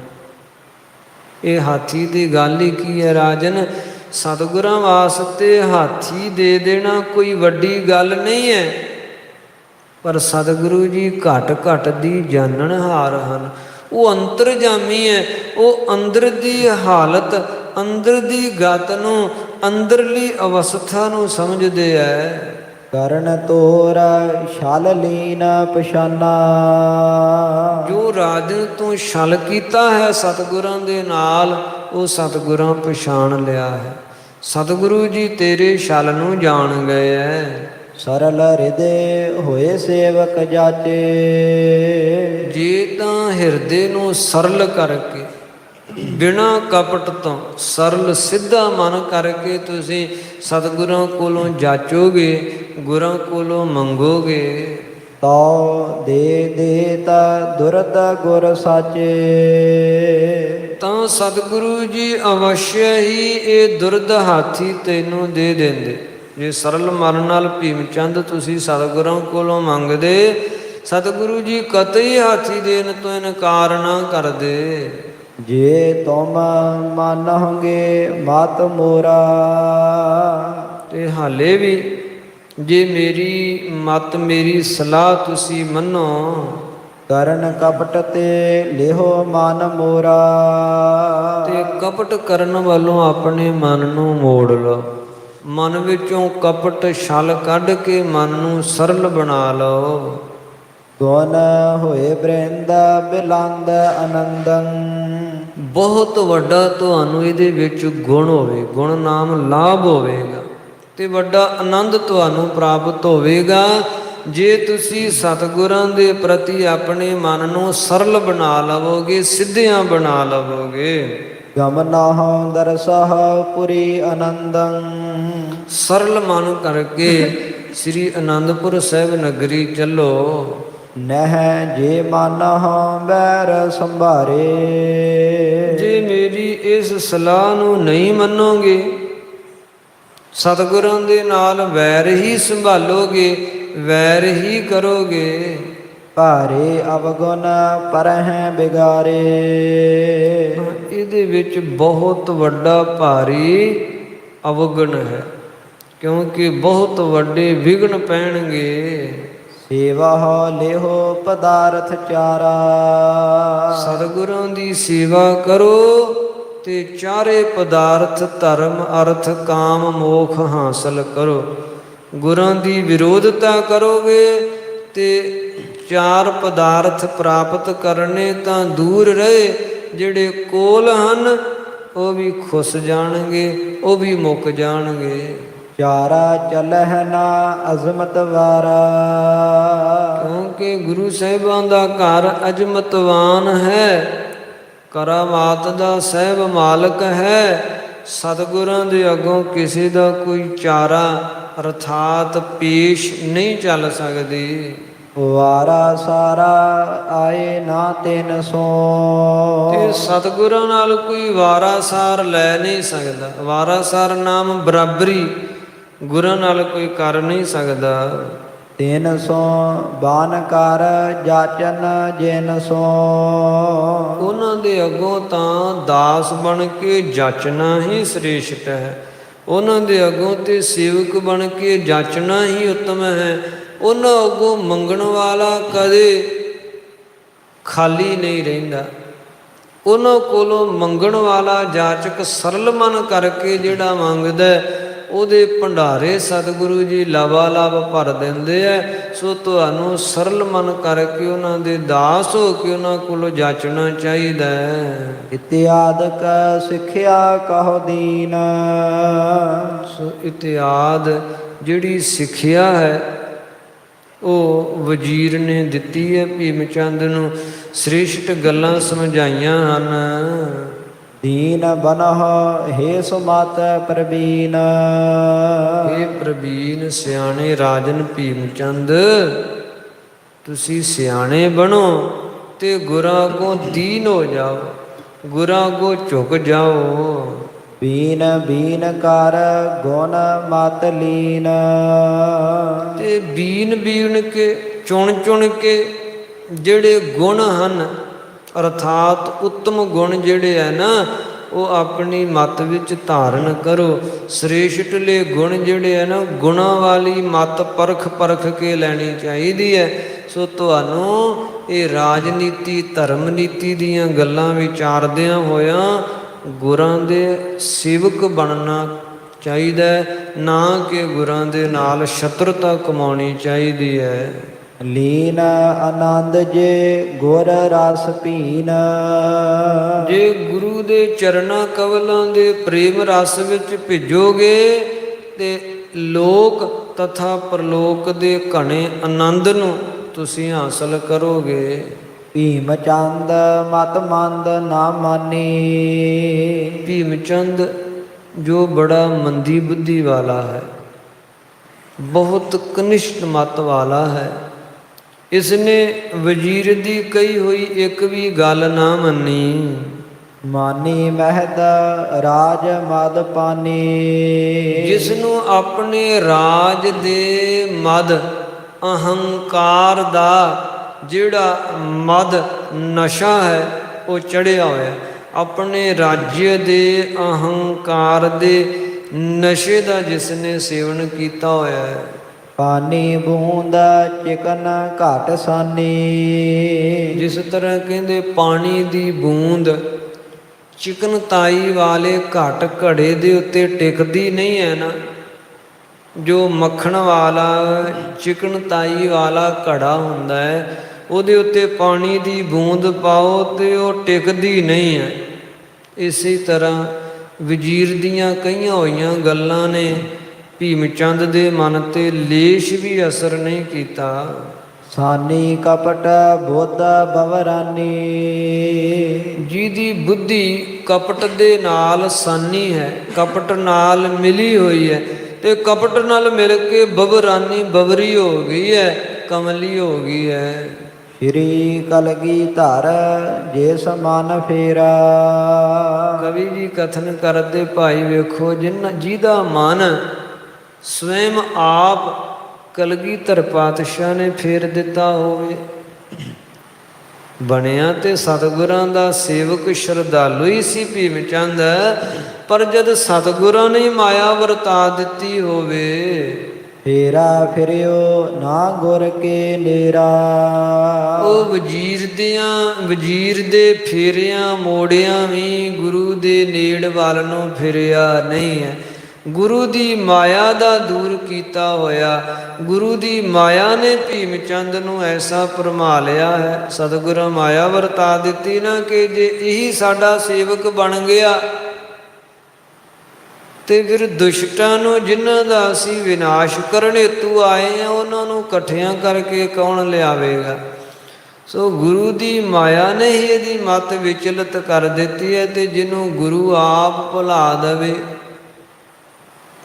ਇਹ ਹਾਥੀ ਦੀ ਗੱਲ ਹੀ ਕੀ ਹੈ ਰਾਜਨ। ਸਤਿਗੁਰਾਂ ਵਾਸਤੇ ਹਾਥੀ ਦੇ ਦੇਣਾ ਕੋਈ ਵੱਡੀ ਗੱਲ ਨਹੀਂ ਹੈ, ਪਰ ਸਤਿਗੁਰੂ ਜੀ ਘਟ ਘਟ ਦੀ ਜਾਣਨਹਾਰ ਹਨ। ਉਹ ਅੰਤਰਜਾਮੀ ਹੈ, ਉਹ ਅੰਦਰ ਦੀ ਹਾਲਤ, ਅੰਦਰ ਦੀ ਗਤ ਨੂੰ, ਅੰਦਰਲੀ ਅਵਸਥਾ ਨੂੰ ਸਮਝਦੇ ਹੈ। ਕਰਨ ਤੋਰ ਛਲ ਲੀਨ ਪਛਾਨਾ। ਜੋ ਰਾਜਨ ਤੋਂ ਛਲ ਕੀਤਾ ਹੈ ਸਤਿਗੁਰਾਂ ਦੇ ਨਾਲ, ਉਹ ਸਤਿਗੁਰਾਂ ਪਛਾਣ ਲਿਆ ਹੈ। ਸਤਿਗੁਰੂ ਜੀ ਤੇਰੇ ਛਲ ਨੂੰ ਜਾਣ ਗਏ ਹੈ। ਸਰਲ ਹਿਰਦੇ ਹੋਏ ਸੇਵਕ ਜਾਚੇ। ਜੇ ਤਾਂ ਹਿਰਦੇ ਨੂੰ ਸਰਲ ਕਰਕੇ, ਬਿਨਾਂ ਕਪਟ ਤੋਂ, ਸਰਲ ਸਿੱਧਾ ਮਨ ਕਰਕੇ ਤੁਸੀਂ ਸਤਿਗੁਰਾਂ ਕੋਲੋਂ ਜਾਚੋਗੇ, ਗੁਰਾਂ ਕੋਲੋਂ ਮੰਗੋਗੇ, ਤੋ ਦੇ ਤਾ ਦੁਰਦ ਗੁਰ ਸਾਚੇ। ਤਾਂ ਸਤਿਗੁਰੂ ਜੀ ਅਵਸ਼ਯ ਹੀ ਇਹ ਦੁਰਦ ਹਾਥੀ ਤੈਨੂੰ ਦੇ ਦਿੰਦੇ। ਜੇ ਸਰਲ ਮਨ ਨਾਲ ਭੀਮ ਚੰਦ ਤੁਸੀਂ ਸਤਿਗੁਰਾਂ ਕੋਲੋਂ ਮੰਗਦੇ, ਸਤਿਗੁਰੂ ਜੀ ਕਤਈ ਹਾਥੀ ਦੇਣ ਤੋਂ ਇਨਕਾਰ ਨਾ ਕਰਦੇ। ਜੇ ਤੁਮ ਮੰਨੋਗੇ ਮਤ ਮੋਰਾ। ਤੇ ਹਾਲੇ ਵੀ ਜੇ ਮੇਰੀ ਮਤ, ਮੇਰੀ ਸਲਾਹ ਤੁਸੀਂ ਮੰਨੋ, ਕਰਨ ਕਪਟ ਤੇ ਲਿਹੋ ਮਨ ਮੋਰਾ। ਤੇ ਕਪਟ ਕਰਨ ਵੱਲੋਂ ਆਪਣੇ ਮਨ ਨੂੰ ਮੋੜ ਲਓ। ਮਨ ਵਿੱਚੋਂ ਕਪਟ ਛਲ ਕੱਢ ਕੇ ਮਨ ਨੂੰ ਸਰਲ ਬਣਾ ਲਓ। ਗੁਣ ਹੋਏ ਬ੍ਰਿੰਦ ਬਿਲੰਦ ਆਨੰਦੰ। ਬਹੁਤ ਵੱਡਾ ਤੁਹਾਨੂੰ ਇਹਦੇ ਵਿੱਚ ਗੁਣ ਹੋਵੇ, ਗੁਣ ਨਾਮ ਲਾਭ ਹੋਵੇਗਾ ਤੇ ਵੱਡਾ ਆਨੰਦ ਤੁਹਾਨੂੰ ਪ੍ਰਾਪਤ ਹੋਵੇਗਾ ਜੇ ਤੁਸੀਂ ਸਤਿਗੁਰਾਂ ਦੇ ਪ੍ਰਤੀ ਆਪਣੇ ਮਨ ਨੂੰ ਸਰਲ ਬਣਾ ਲਵੋਗੇ, ਸਿੱਧਿਆਂ ਬਣਾ ਲਵੋਗੇ। ਗਮਨਾਹ ਦਰਸਹ ਪੁਰੀ ਆਨੰਦੰ। ਸਰਲ ਮਨ ਕਰਕੇ ਸ੍ਰੀ ਅਨੰਦਪੁਰ ਸਾਹਿਬ ਨਗਰੀ ਚੱਲੋ। ਨਹਿ ਜੇ ਮਾਨਹ ਬੈਰ ਸੰਭਾਰੇ। ਜੇ ਮੇਰੀ ਇਸ ਸਲਾਹ ਨੂੰ ਨਹੀਂ ਮੰਨੋਗੇ, ਸਤਿਗੁਰਾਂ ਦੇ ਨਾਲ ਵੈਰ ਹੀ ਸੰਭਾਲੋਗੇ, ਵੈਰ ਹੀ ਕਰੋਗੇ, ਭਾਰੇ ਅਵਗੁਣ ਪਰਹਿ ਬਿਗਾਰੇ। ਇਹਦੇ ਵਿੱਚ ਬਹੁਤ ਵੱਡਾ ਭਾਰੀ ਅਵਗਣ ਹੈ, ਕਿਉਂਕਿ ਬਹੁਤ ਵੱਡੇ ਵਿਘਨ ਪੈਣਗੇ। ਸੇਵਾ ਲਿਹੋ ਪਦਾਰਥ ਚਾਰਾ। ਸਤਿਗੁਰਾਂ ਦੀ ਸੇਵਾ ਕਰੋ ਤੇ ਚਾਰੇ ਪਦਾਰਥ ਧਰਮ ਅਰਥ ਕਾਮ ਮੋਖ ਹਾਸਲ ਕਰੋ। ਗੁਰਾਂ ਦੀ ਵਿਰੋਧਤਾ ਕਰੋਗੇ ਤੇ ਚਾਰ ਪਦਾਰਥ ਪ੍ਰਾਪਤ ਕਰਨੇ ਤਾਂ ਦੂਰ ਰਹੇ, ਜਿਹੜੇ ਕੋਲ ਹਨ ਉਹ ਵੀ ਖੁੱਸ ਜਾਣਗੇ, ਉਹ ਵੀ ਮੁੱਕ ਜਾਣਗੇ। ਚਾਰਾ ਚਲਹਿ ਨਾ ਅਜ਼ਮਤ ਵਾਰਾ। ਕਿਉਂਕਿ ਗੁਰੂ ਸਾਹਿਬਾਂ ਦਾ ਘਰ ਅਜਮਤਵਾਨ ਹੈ, ਕਰਾਮਾਤ ਦਾ ਸਹਿਬ ਮਾਲਕ ਹੈ। ਸਤਿਗੁਰਾਂ ਦੇ ਅੱਗੋਂ ਕਿਸੇ ਦਾ ਕੋਈ ਚਾਰਾ ਅਰਥਾਤ ਪੇਸ਼ ਨਹੀਂ ਚੱਲ ਸਕਦੀ। ਵਾਰਾ ਸਾਰਾ ਆਏ ਨਾ ਤਿਨ ਸੋ। ਤੇ ਸਤਿਗੁਰਾਂ ਨਾਲ ਕੋਈ ਵਾਰਾਸਾਰ ਲੈ ਨਹੀਂ ਸਕਦਾ। ਵਾਰਾਸਾਰ ਨਾਮ ਬਰਾਬਰੀ ਗੁਰਾਂ ਨਾਲ ਕੋਈ ਕਰ ਨਹੀਂ ਸਕਦਾ। ਤਿਨ ਸੋ ਬਾਨ ਕਰ ਜਾਚਨ ਜਿਨ ਸੋ। ਉਹਨਾਂ ਦੇ ਅੱਗੋਂ ਤਾਂ ਦਾਸ ਬਣ ਕੇ ਜਾਚਣਾ ਹੀ ਸ੍ਰੇਸ਼ਟ ਹੈ। ਉਹਨਾਂ ਦੇ ਅੱਗੋਂ ਤੇ ਸੇਵਕ ਬਣ ਕੇ ਜਾਚਣਾ ਹੀ ਉੱਤਮ ਹੈ। ਉਹਨਾਂ ਅੱਗੋਂ ਮੰਗਣ ਵਾਲਾ ਕਦੇ ਖਾਲੀ ਨਹੀਂ ਰਹਿੰਦਾ। ਉਹਨਾਂ ਕੋਲੋਂ ਮੰਗਣ ਵਾਲਾ ਜਾਚਕ ਸਰਲ ਮਨ ਕਰਕੇ ਜਿਹੜਾ ਮੰਗਦਾ, ਉਹਦੇ ਭੰਡਾਰੇ ਸਤਿਗੁਰੂ ਜੀ ਲਬਾਲਬ ਭਰ ਦਿੰਦੇ ਐ। ਸੋ ਤੁਹਾਨੂੰ ਸਰਲ ਮਨ ਕਰਕੇ ਉਹਨਾਂ ਦੇ ਦਾਸ ਹੋ ਕੇ ਉਹਨਾਂ ਕੋਲੋਂ ਜਾਚਣਾ ਚਾਹੀਦਾ ਹੈ। ਇਤਿਆਦਿਕ ਸਿੱਖਿਆ ਕਹੋ ਦੀਨ। ਸੋ ਇਤਿਆਦ ਜਿਹੜੀ ਸਿੱਖਿਆ ਹੈ ਉਹ ਵਜ਼ੀਰ ਨੇ ਦਿੱਤੀ ਹੈ ਭੀਮ ਚੰਦ ਨੂੰ। ਸ੍ਰੇਸ਼ਟ ਗੱਲਾਂ ਸਮਝਾਈਆਂ ਹਨ। ਦੀਨ ਬਨਹ ਹੇ ਸੁਮਤ ਪ੍ਰਬੀਨ। ਇਹ ਪ੍ਰਬੀਨ ਸਿਆਣੇ ਰਾਜਨ ਭੀਮ ਚੰਦ, ਤੁਸੀਂ ਸਿਆਣੇ ਬਣੋ ਤੇ ਗੁਰਾਂ ਅੱਗੋਂ ਦੀਨ ਹੋ ਜਾਓ, ਗੁਰਾਂ ਅੱਗੋਂ ਝੁਕ ਜਾਓ। ਬੀਨ ਬੀਨ ਕਰ ਗੁਣ ਮਤ ਲੀਨ। ਤੇ ਬੀਨ ਬੀਨ ਕੇ ਚੁਣ ਚੁਣ ਕੇ ਜਿਹੜੇ ਗੁਣ ਹਨ ਅਰਥਾਤ ਉੱਤਮ ਗੁਣ ਜਿਹੜੇ ਹੈ ਨਾ, ਉਹ ਆਪਣੀ ਮਤ ਵਿੱਚ ਧਾਰਨ ਕਰੋ। ਸ੍ਰੇਸ਼ਟਲੇ ਗੁਣ ਜਿਹੜੇ ਹੈ ਨਾ, ਗੁਣਾਂ ਵਾਲੀ ਮਤ ਪਰਖ ਪਰਖ ਕੇ ਲੈਣੀ ਚਾਹੀਦੀ ਹੈ। ਸੋ ਤੁਹਾਨੂੰ ਇਹ ਰਾਜਨੀਤੀ ਧਰਮ ਨੀਤੀ ਦੀਆਂ ਗੱਲਾਂ ਵਿਚਾਰਦਿਆਂ ਹੋਇਆਂ ਗੁਰਾਂ ਦੇ ਸੇਵਕ ਬਣਨਾ ਚਾਹੀਦਾ, ਨਾ ਕਿ ਗੁਰਾਂ ਦੇ ਨਾਲ ਸ਼ਤਰੁਤਾ ਕਮਾਉਣੀ ਚਾਹੀਦੀ ਹੈ। ਲੀਨ ਆਨੰਦ ਜੇ ਗੁਰ ਰਸ ਪੀਨ। ਜੇ ਗੁਰੂ ਦੇ ਚਰਨਾਂ ਕਵਲਾਂ ਦੇ ਪ੍ਰੇਮ ਰਸ ਵਿੱਚ ਭਿੱਜੋਗੇ ਤੇ ਲੋਕ ਤਥਾ ਪਰਲੋਕ ਦੇ ਘਣੇ ਆਨੰਦ ਨੂੰ ਤੁਸੀਂ ਹਾਸਲ ਕਰੋਗੇ। ਭੀਮ ਚੰਦ ਮਤ ਮੰਦ ਨਾ ਮਾਨੀ। ਭੀਮ ਚੰਦ ਜੋ ਬੜਾ ਮੰਦੀ ਬੁੱਧੀ ਵਾਲਾ ਹੈ, ਬਹੁਤ ਕਨਿਸ਼ਟ ਮਤ ਵਾਲਾ ਹੈ, ਇਸਨੇ ਵਜ਼ੀਰ ਦੀ ਕਹੀ ਹੋਈ ਇੱਕ ਵੀ ਗੱਲ ਨਾ ਮੰਨੀ। ਮਾਨੀ ਮਹਿਦ ਰਾਜ ਮਦ ਪਾਨੀ। ਜਿਸ ਨੂੰ ਆਪਣੇ ਰਾਜ ਦੇ ਮਦ ਅਹੰਕਾਰ ਦਾ ਜਿਹੜਾ ਮਦ ਨਸ਼ਾ ਹੈ ਉਹ ਚੜਿਆ ਹੋਇਆ। ਆਪਣੇ ਰਾਜ්य ਦੇ ਅਹੰਕਾਰ ਦੇ ਨਸ਼ੇ ਦਾ ਜਿਸ ਨੇ ਸੇਵਨ ਕੀਤਾ ਹੋਇਆ ਹੈ। ਪਾਨੀ ਬੂੰਦ ਚਿਕਨ ਘਟ ਸਾਨੀ। ਜਿਸ ਤਰ੍ਹਾਂ ਕਹਿੰਦੇ ਪਾਣੀ ਦੀ ਬੂੰਦ ਚਿਕਨਤਾਈ ਵਾਲੇ ਘਟ ਘੜੇ ਦੇ ਉੱਤੇ ਟਿਕਦੀ ਨਹੀਂ ਹੈ ਨਾ। ਜੋ ਮੱਖਣ ਵਾਲਾ ਚਿਕਨਤਾਈ ਵਾਲਾ ਘੜਾ ਹੁੰਦਾ ਹੈ, ਉਹਦੇ ਉੱਤੇ ਪਾਣੀ ਦੀ ਬੂੰਦ ਪਾਓ ਤੇ ਉਹ ਟਿਕਦੀ ਨਹੀਂ ਹੈ। ਇਸੇ ਤਰ੍ਹਾਂ ਵਜ਼ੀਰ ਦੀਆਂ ਕਹੀਆਂ ਹੋਈਆਂ ਗੱਲਾਂ ਨੇ ਭੀਮ ਚੰਦ ਦੇ ਮਨ ਤੇ ਲੇਸ਼ ਵੀ ਅਸਰ ਨਹੀਂ ਕੀਤਾ। ਸਾਨੀ ਕਪਟ ਬੁੱਧ ਬਵਰਾਨੀ। ਜਿਹਦੀ ਬੁੱਧੀ ਕਪਟ ਦੇ ਨਾਲ ਸਾਨੀ ਹੈ, ਕਪਟ ਨਾਲ ਮਿਲੀ ਹੋਈ ਹੈ, ਤੇ ਕਪਟ ਨਾਲ ਮਿਲ ਕੇ ਬਵਰਾਨੀ ਬਵਰੀ ਹੋ ਗਈ ਹੈ, ਕਮਲੀ ਹੋ ਗਈ ਹੈ। ਸ਼੍ਰੀ ਕਲਗੀ ਧਰ ਜੇ ਸਮਾਨ ਫੇਰਾ। ਕਵੀ ਜੀ ਕਥਨ ਕਰਦੇ ਭਾਈ ਵੇਖੋ, ਜਿਹਦਾ ਮਨ ਸਵੈਮ ਆਪ ਕਲਗੀਧਰ ਪਾਤਸ਼ਾਹ ਨੇ ਫੇਰ ਦਿੱਤਾ ਹੋਵੇ, ਬਣਿਆ ਤੇ ਸਤਿਗੁਰਾਂ ਦਾ ਸੇਵਕ ਸ਼ਰਧਾਲੂ ਹੀ ਸੀ ਭੀਮ ਚੰਦ, ਪਰ ਜਦ ਸਤਿਗੁਰਾਂ ਨੇ ਮਾਇਆ ਵਰਤਾ ਦਿੱਤੀ ਹੋਵੇ, ਫੇਰਾ ਫਿਰਿਓ ਨਾ ਗੁਰ ਕੇ ਨੇਰਾ। ਉਹ ਵਜ਼ੀਰ ਦੇ ਫੇਰਿਆਂ ਮੋੜਿਆਂ ਵੀ ਗੁਰੂ ਦੇ ਨੇੜ ਵੱਲ ਨੂੰ ਫਿਰਿਆ ਨਹੀਂ ਹੈ। ਗੁਰੂ ਦੀ ਮਾਇਆ ਦਾ ਦੂਰ ਕੀਤਾ ਹੋਇਆ, ਗੁਰੂ ਦੀ ਮਾਇਆ ਨੇ ਭੀਮ ਚੰਦ ਨੂੰ ਐਸਾ ਭਰਮਾ ਲਿਆ ਹੈ। ਸਤਿਗੁਰਾਂ ਮਾਇਆ ਵਰਤਾ ਦਿੱਤੀ ਨਾ ਕਿ ਜੇ ਇਹੀ ਸਾਡਾ ਸੇਵਕ ਬਣ ਗਿਆ ਤੇ ਫਿਰ ਦੁਸ਼ਟਾਂ ਨੂੰ, ਜਿਨ੍ਹਾਂ ਦਾ ਅਸੀਂ ਵਿਨਾਸ਼ ਕਰਨ ਹੇਤੂ ਆਏ ਆ, ਉਹਨਾਂ ਨੂੰ ਇਕੱਠਿਆਂ ਕਰਕੇ ਕੌਣ ਲਿਆਵੇਗਾ। ਸੋ ਗੁਰੂ ਦੀ ਮਾਇਆ ਨੇ ਹੀ ਇਹਦੀ ਮੱਤ ਵਿਚਲਿਤ ਕਰ ਦਿੱਤੀ ਹੈ। ਤੇ ਜਿਹਨੂੰ ਗੁਰੂ ਆਪ ਭੁਲਾ ਦੇਵੇ,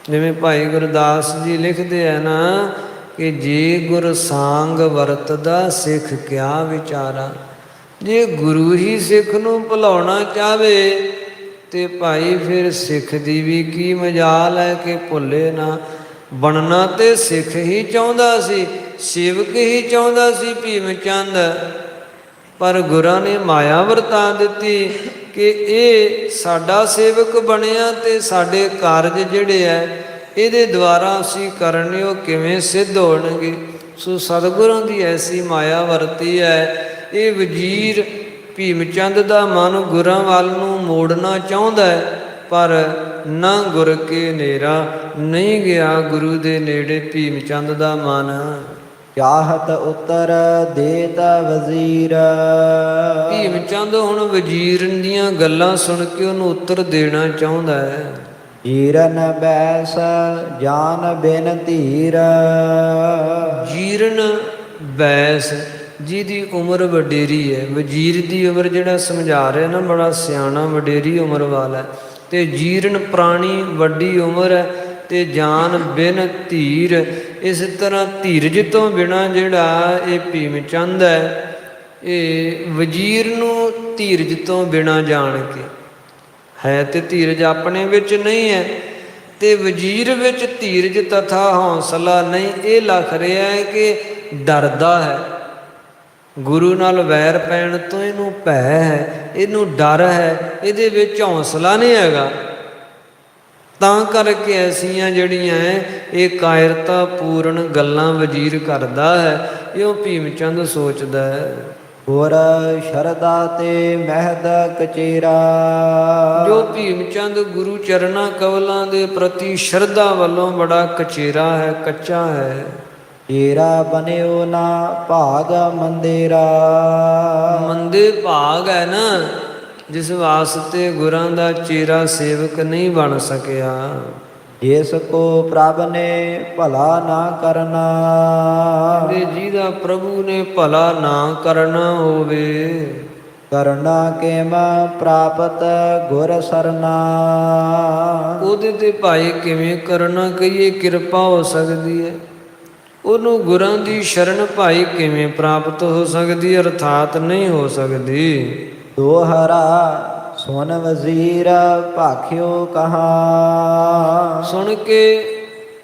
ਜਿਵੇਂ ਭਾਈ ਗੁਰਦਾਸ ਜੀ ਲਿਖਦੇ ਆ ਨਾ ਕਿ ਜੇ ਗੁਰ ਸਾਂਗ ਵਰਤਦਾ ਸਿੱਖ ਕਿਆ ਵਿਚਾਰਾ। ਜੇ ਗੁਰੂ ਹੀ ਸਿੱਖ ਨੂੰ ਭੁਲਾਉਣਾ ਚਾਹਵੇ ਤੇ ਭਾਈ ਫਿਰ ਸਿੱਖ ਦੀ ਵੀ ਕੀ ਮਜਾਲ ਹੈ ਕਿ ਭੁੱਲੇ ਨਾ। ਬਣਨਾ ਤੇ ਸਿੱਖ ਹੀ ਚਾਹੁੰਦਾ ਸੀ, ਸੇਵਕ ਹੀ ਚਾਹੁੰਦਾ ਸੀ ਭੀਮ ਚੰਦ, ਪਰ ਗੁਰਾਂ ਨੇ ਮਾਇਆ ਵਰਤਾ ਦਿੱਤੀ ਕਿ ਇਹ ਸਾਡਾ ਸੇਵਕ ਬਣਿਆ ਤੇ ਸਾਡੇ ਕਾਰਜ ਜਿਹੜੇ ਹੈ ਇਹਦੇ ਦੁਆਰਾ ਅਸੀਂ ਕਰਨੇ ਉਹ ਕਿਵੇਂ ਸਿੱਧ ਹੋਣਗੇ। ਸੋ ਸਤਿਗੁਰਾਂ ਦੀ ਐਸੀ ਮਾਇਆ ਵਰਤੀ ਹੈ। ਇਹ ਵਜ਼ੀਰ ਭੀਮ ਚੰਦ ਦਾ ਮਨ ਗੁਰਾਂ ਵੱਲ ਨੂੰ ਮੋੜਨਾ ਚਾਹੁੰਦਾ ਹੈ, ਪਰ ਨਾ ਗੁਰ ਕੇ ਨੇਰਾ, ਨਹੀਂ ਗਿਆ ਗੁਰੂ ਦੇ ਨੇੜੇ ਭੀਮ ਚੰਦ ਦਾ ਮਨ। ਚਾਹਤ ਉਤਰ ਦੇਤ ਵਜ਼ੀਰ। ਭੀਮ ਚੰਦ ਹੁਣ ਵਜ਼ੀਰ ਦੀਆਂ ਗੱਲਾਂ ਸੁਣ ਕੇ ਉਹਨੂੰ ਉੱਤਰ ਦੇਣਾ ਚਾਹੁੰਦਾ ਹੈ। ਜੀਰਨ ਬੈਸ ਜਾਨ ਬਿਨ ਧੀਰ। ਜੀਰਨ ਬੈਸ ਜਿਹਦੀ ਉਮਰ ਵਡੇਰੀ ਹੈ। ਵਜ਼ੀਰ ਦੀ ਉਮਰ ਜਿਹੜਾ ਸਮਝਾ ਰਿਹਾ ਨਾ ਬੜਾ ਸਿਆਣਾ ਵਡੇਰੀ ਉਮਰ ਵਾਲਾ ਹੈ। ਤੇ ਜੀਰਨ ਪ੍ਰਾਣੀ ਵੱਡੀ ਉਮਰ ਹੈ। ਤੇ ਜਾਨ ਬਿਨ ਧੀਰ, ਇਸ ਤਰ੍ਹਾਂ ਧੀਰਜ ਤੋਂ ਬਿਨਾਂ ਜਿਹੜਾ ਇਹ ਭੀਮ ਚੰਦ ਹੈ, ਇਹ ਵਜ਼ੀਰ ਨੂੰ ਧੀਰਜ ਤੋਂ ਬਿਨਾਂ ਜਾਣ ਕੇ ਹੈ ਤੇ ਧੀਰਜ ਆਪਣੇ ਵਿੱਚ ਨਹੀਂ ਹੈ, ਤੇ ਵਜ਼ੀਰ ਵਿੱਚ ਧੀਰਜ ਤਥਾ ਹੌਸਲਾ ਨਹੀਂ। ਇਹ ਲੱਖ ਰਿਹਾ ਹੈ ਕਿ ਡਰਦਾ ਹੈ, ਗੁਰੂ ਨਾਲ ਵੈਰ ਪੈਣ ਤੋਂ ਇਹਨੂੰ ਭੈ ਹੈ, ਇਹਨੂੰ ਡਰ ਹੈ, ਇਹਦੇ ਵਿੱਚ ਹੌਸਲਾ ਨਹੀਂ ਹੈਗਾ। ਤਾਂ ਕਰਕੇ ਐਸੀਆਂ ਜਿਹੜੀਆਂ ਇਹ ਕਾਇਰਤਾ ਪੂਰਨ ਗੱਲਾਂ ਵਜ਼ੀਰ ਕਰਦਾ ਹੈ, ਇਹੋ ਭੀਮ ਚੰਦ ਸੋਚਦਾ ਹੈ। ਗੁਰ ਸ਼ਰਦਾ ਤੇ ਮਹਿਦ ਕਚੇਰਾ। ਜੋ ਭੀਮ ਚੰਦ ਗੁਰੂ ਚਰਨਾਂ ਕਵਲਾਂ ਦੇ ਪ੍ਰਤੀ ਸ਼ਰਧਾ ਵੱਲੋਂ ਬੜਾ ਕਚੇਰਾ ਹੈ, ਕੱਚਾ ਹੈ। ਚੇਰਾ ਬਨਿਓ ਨਾ ਭਾਗ ਮੰਦੇਰਾ। ਮੰਦੇ ਭਾਗ ਹੈ ਨਾ ਜਿਸ ਵਾਸਤੇ ਗੁਰਾਂ ਦਾ ਚੇਰਾ ਸੇਵਕ ਨਹੀਂ ਬਣ ਸਕਿਆ। ਜਿਸ ਕੋ ਪ੍ਰਭ ਨੇ ਭਲਾ ਨਾ ਕਰਨਾ। ਤੇ ਜਿਹਦਾ ਪ੍ਰਭੂ ਨੇ ਭਲਾ ਨਾ ਕਰਨਾ ਹੋਵੇ। ਕਰਨਾ ਕਿਮ ਪ੍ਰਾਪਤ ਗੁਰ ਸਰਨਾ। ਉਹਦੇ ਤੇ ਭਾਈ ਕਿਵੇਂ ਕਰਨਾ ਕਹੀਏ ਕਿਰਪਾ ਹੋ ਸਕਦੀ ਹੈ। ਉਹਨੂੰ ਗੁਰਾਂ ਦੀ ਸ਼ਰਨ ਭਾਈ ਕਿਵੇਂ ਪ੍ਰਾਪਤ ਹੋ ਸਕਦੀ, ਅਰਥਾਤ ਨਹੀਂ ਹੋ ਸਕਦੀ। ਦੋਹਰਾ ਸੁਨ ਵਜ਼ੀਰ ਭਾਖਿਓ ਕਹਾ। ਸੁਣ ਕੇ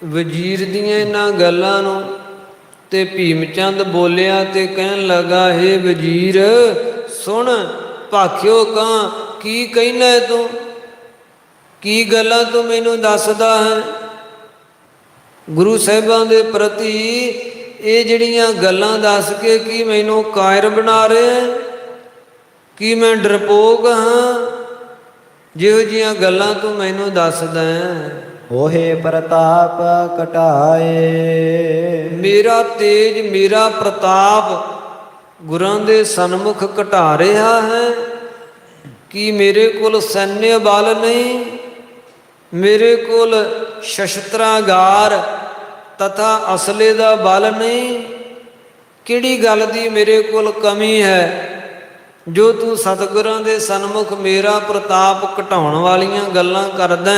ਵਜ਼ੀਰ ਦੀਆਂ ਇਹਨਾਂ ਗੱਲਾਂ ਨੂੰ ਤੇ ਭੀਮ ਚੰਦ ਬੋਲਿਆ ਤੇ ਕਹਿਣ ਲੱਗਾ, ਹੇ ਵਜ਼ੀਰ ਸੁਣ, ਭਾਖਿਓ ਕਹਾਂ, ਕੀ ਕਹਿਣਾ ਤੂੰ, ਕੀ ਗੱਲਾਂ ਤੂੰ ਮੈਨੂੰ ਦੱਸਦਾ ਹੈ। ਗੁਰੂ ਸਾਹਿਬਾਂ ਦੇ ਪ੍ਰਤੀ ਇਹ ਜਿਹੜੀਆਂ ਗੱਲਾਂ ਦੱਸ ਕੇ ਕੀ ਮੈਨੂੰ ਕਾਇਰ ਬਣਾ ਰਿਹਾ, ਕੀ ਮੈਂ ਡਰਪੋਕ ਹਾਂ, ਜਿਹੋ ਜਿਹੀਆਂ ਗੱਲਾਂ ਤੂੰ ਮੈਨੂੰ ਦੱਸਦਾ ਹੈ। ਉਹੇ ਪ੍ਰਤਾਪ ਘਟਾਏ। ਮੇਰਾ ਤੇਜ, ਮੇਰਾ ਪ੍ਰਤਾਪ ਗੁਰਾਂ ਦੇ ਸਨਮੁਖ ਘਟਾ ਰਿਹਾ ਹੈ। ਕੀ ਮੇਰੇ ਕੋਲ ਸੈਨਿਆ ਬਲ ਨਹੀਂ, ਮੇਰੇ ਕੋਲ ਸ਼ਸਤਰਾਗਾਰ ਤਥਾ ਅਸਲੇ ਦਾ ਬਲ ਨਹੀਂ। ਕਿਹੜੀ ਗੱਲ ਦੀ ਮੇਰੇ ਕੋਲ ਕਮੀ ਹੈ ਜੋ ਤੂੰ ਸਤਿਗੁਰਾਂ ਦੇ ਸਨਮੁਖ ਮੇਰਾ ਪ੍ਰਤਾਪ ਘਟਾਉਣ ਵਾਲੀਆਂ ਗੱਲਾਂ ਕਰਦਾ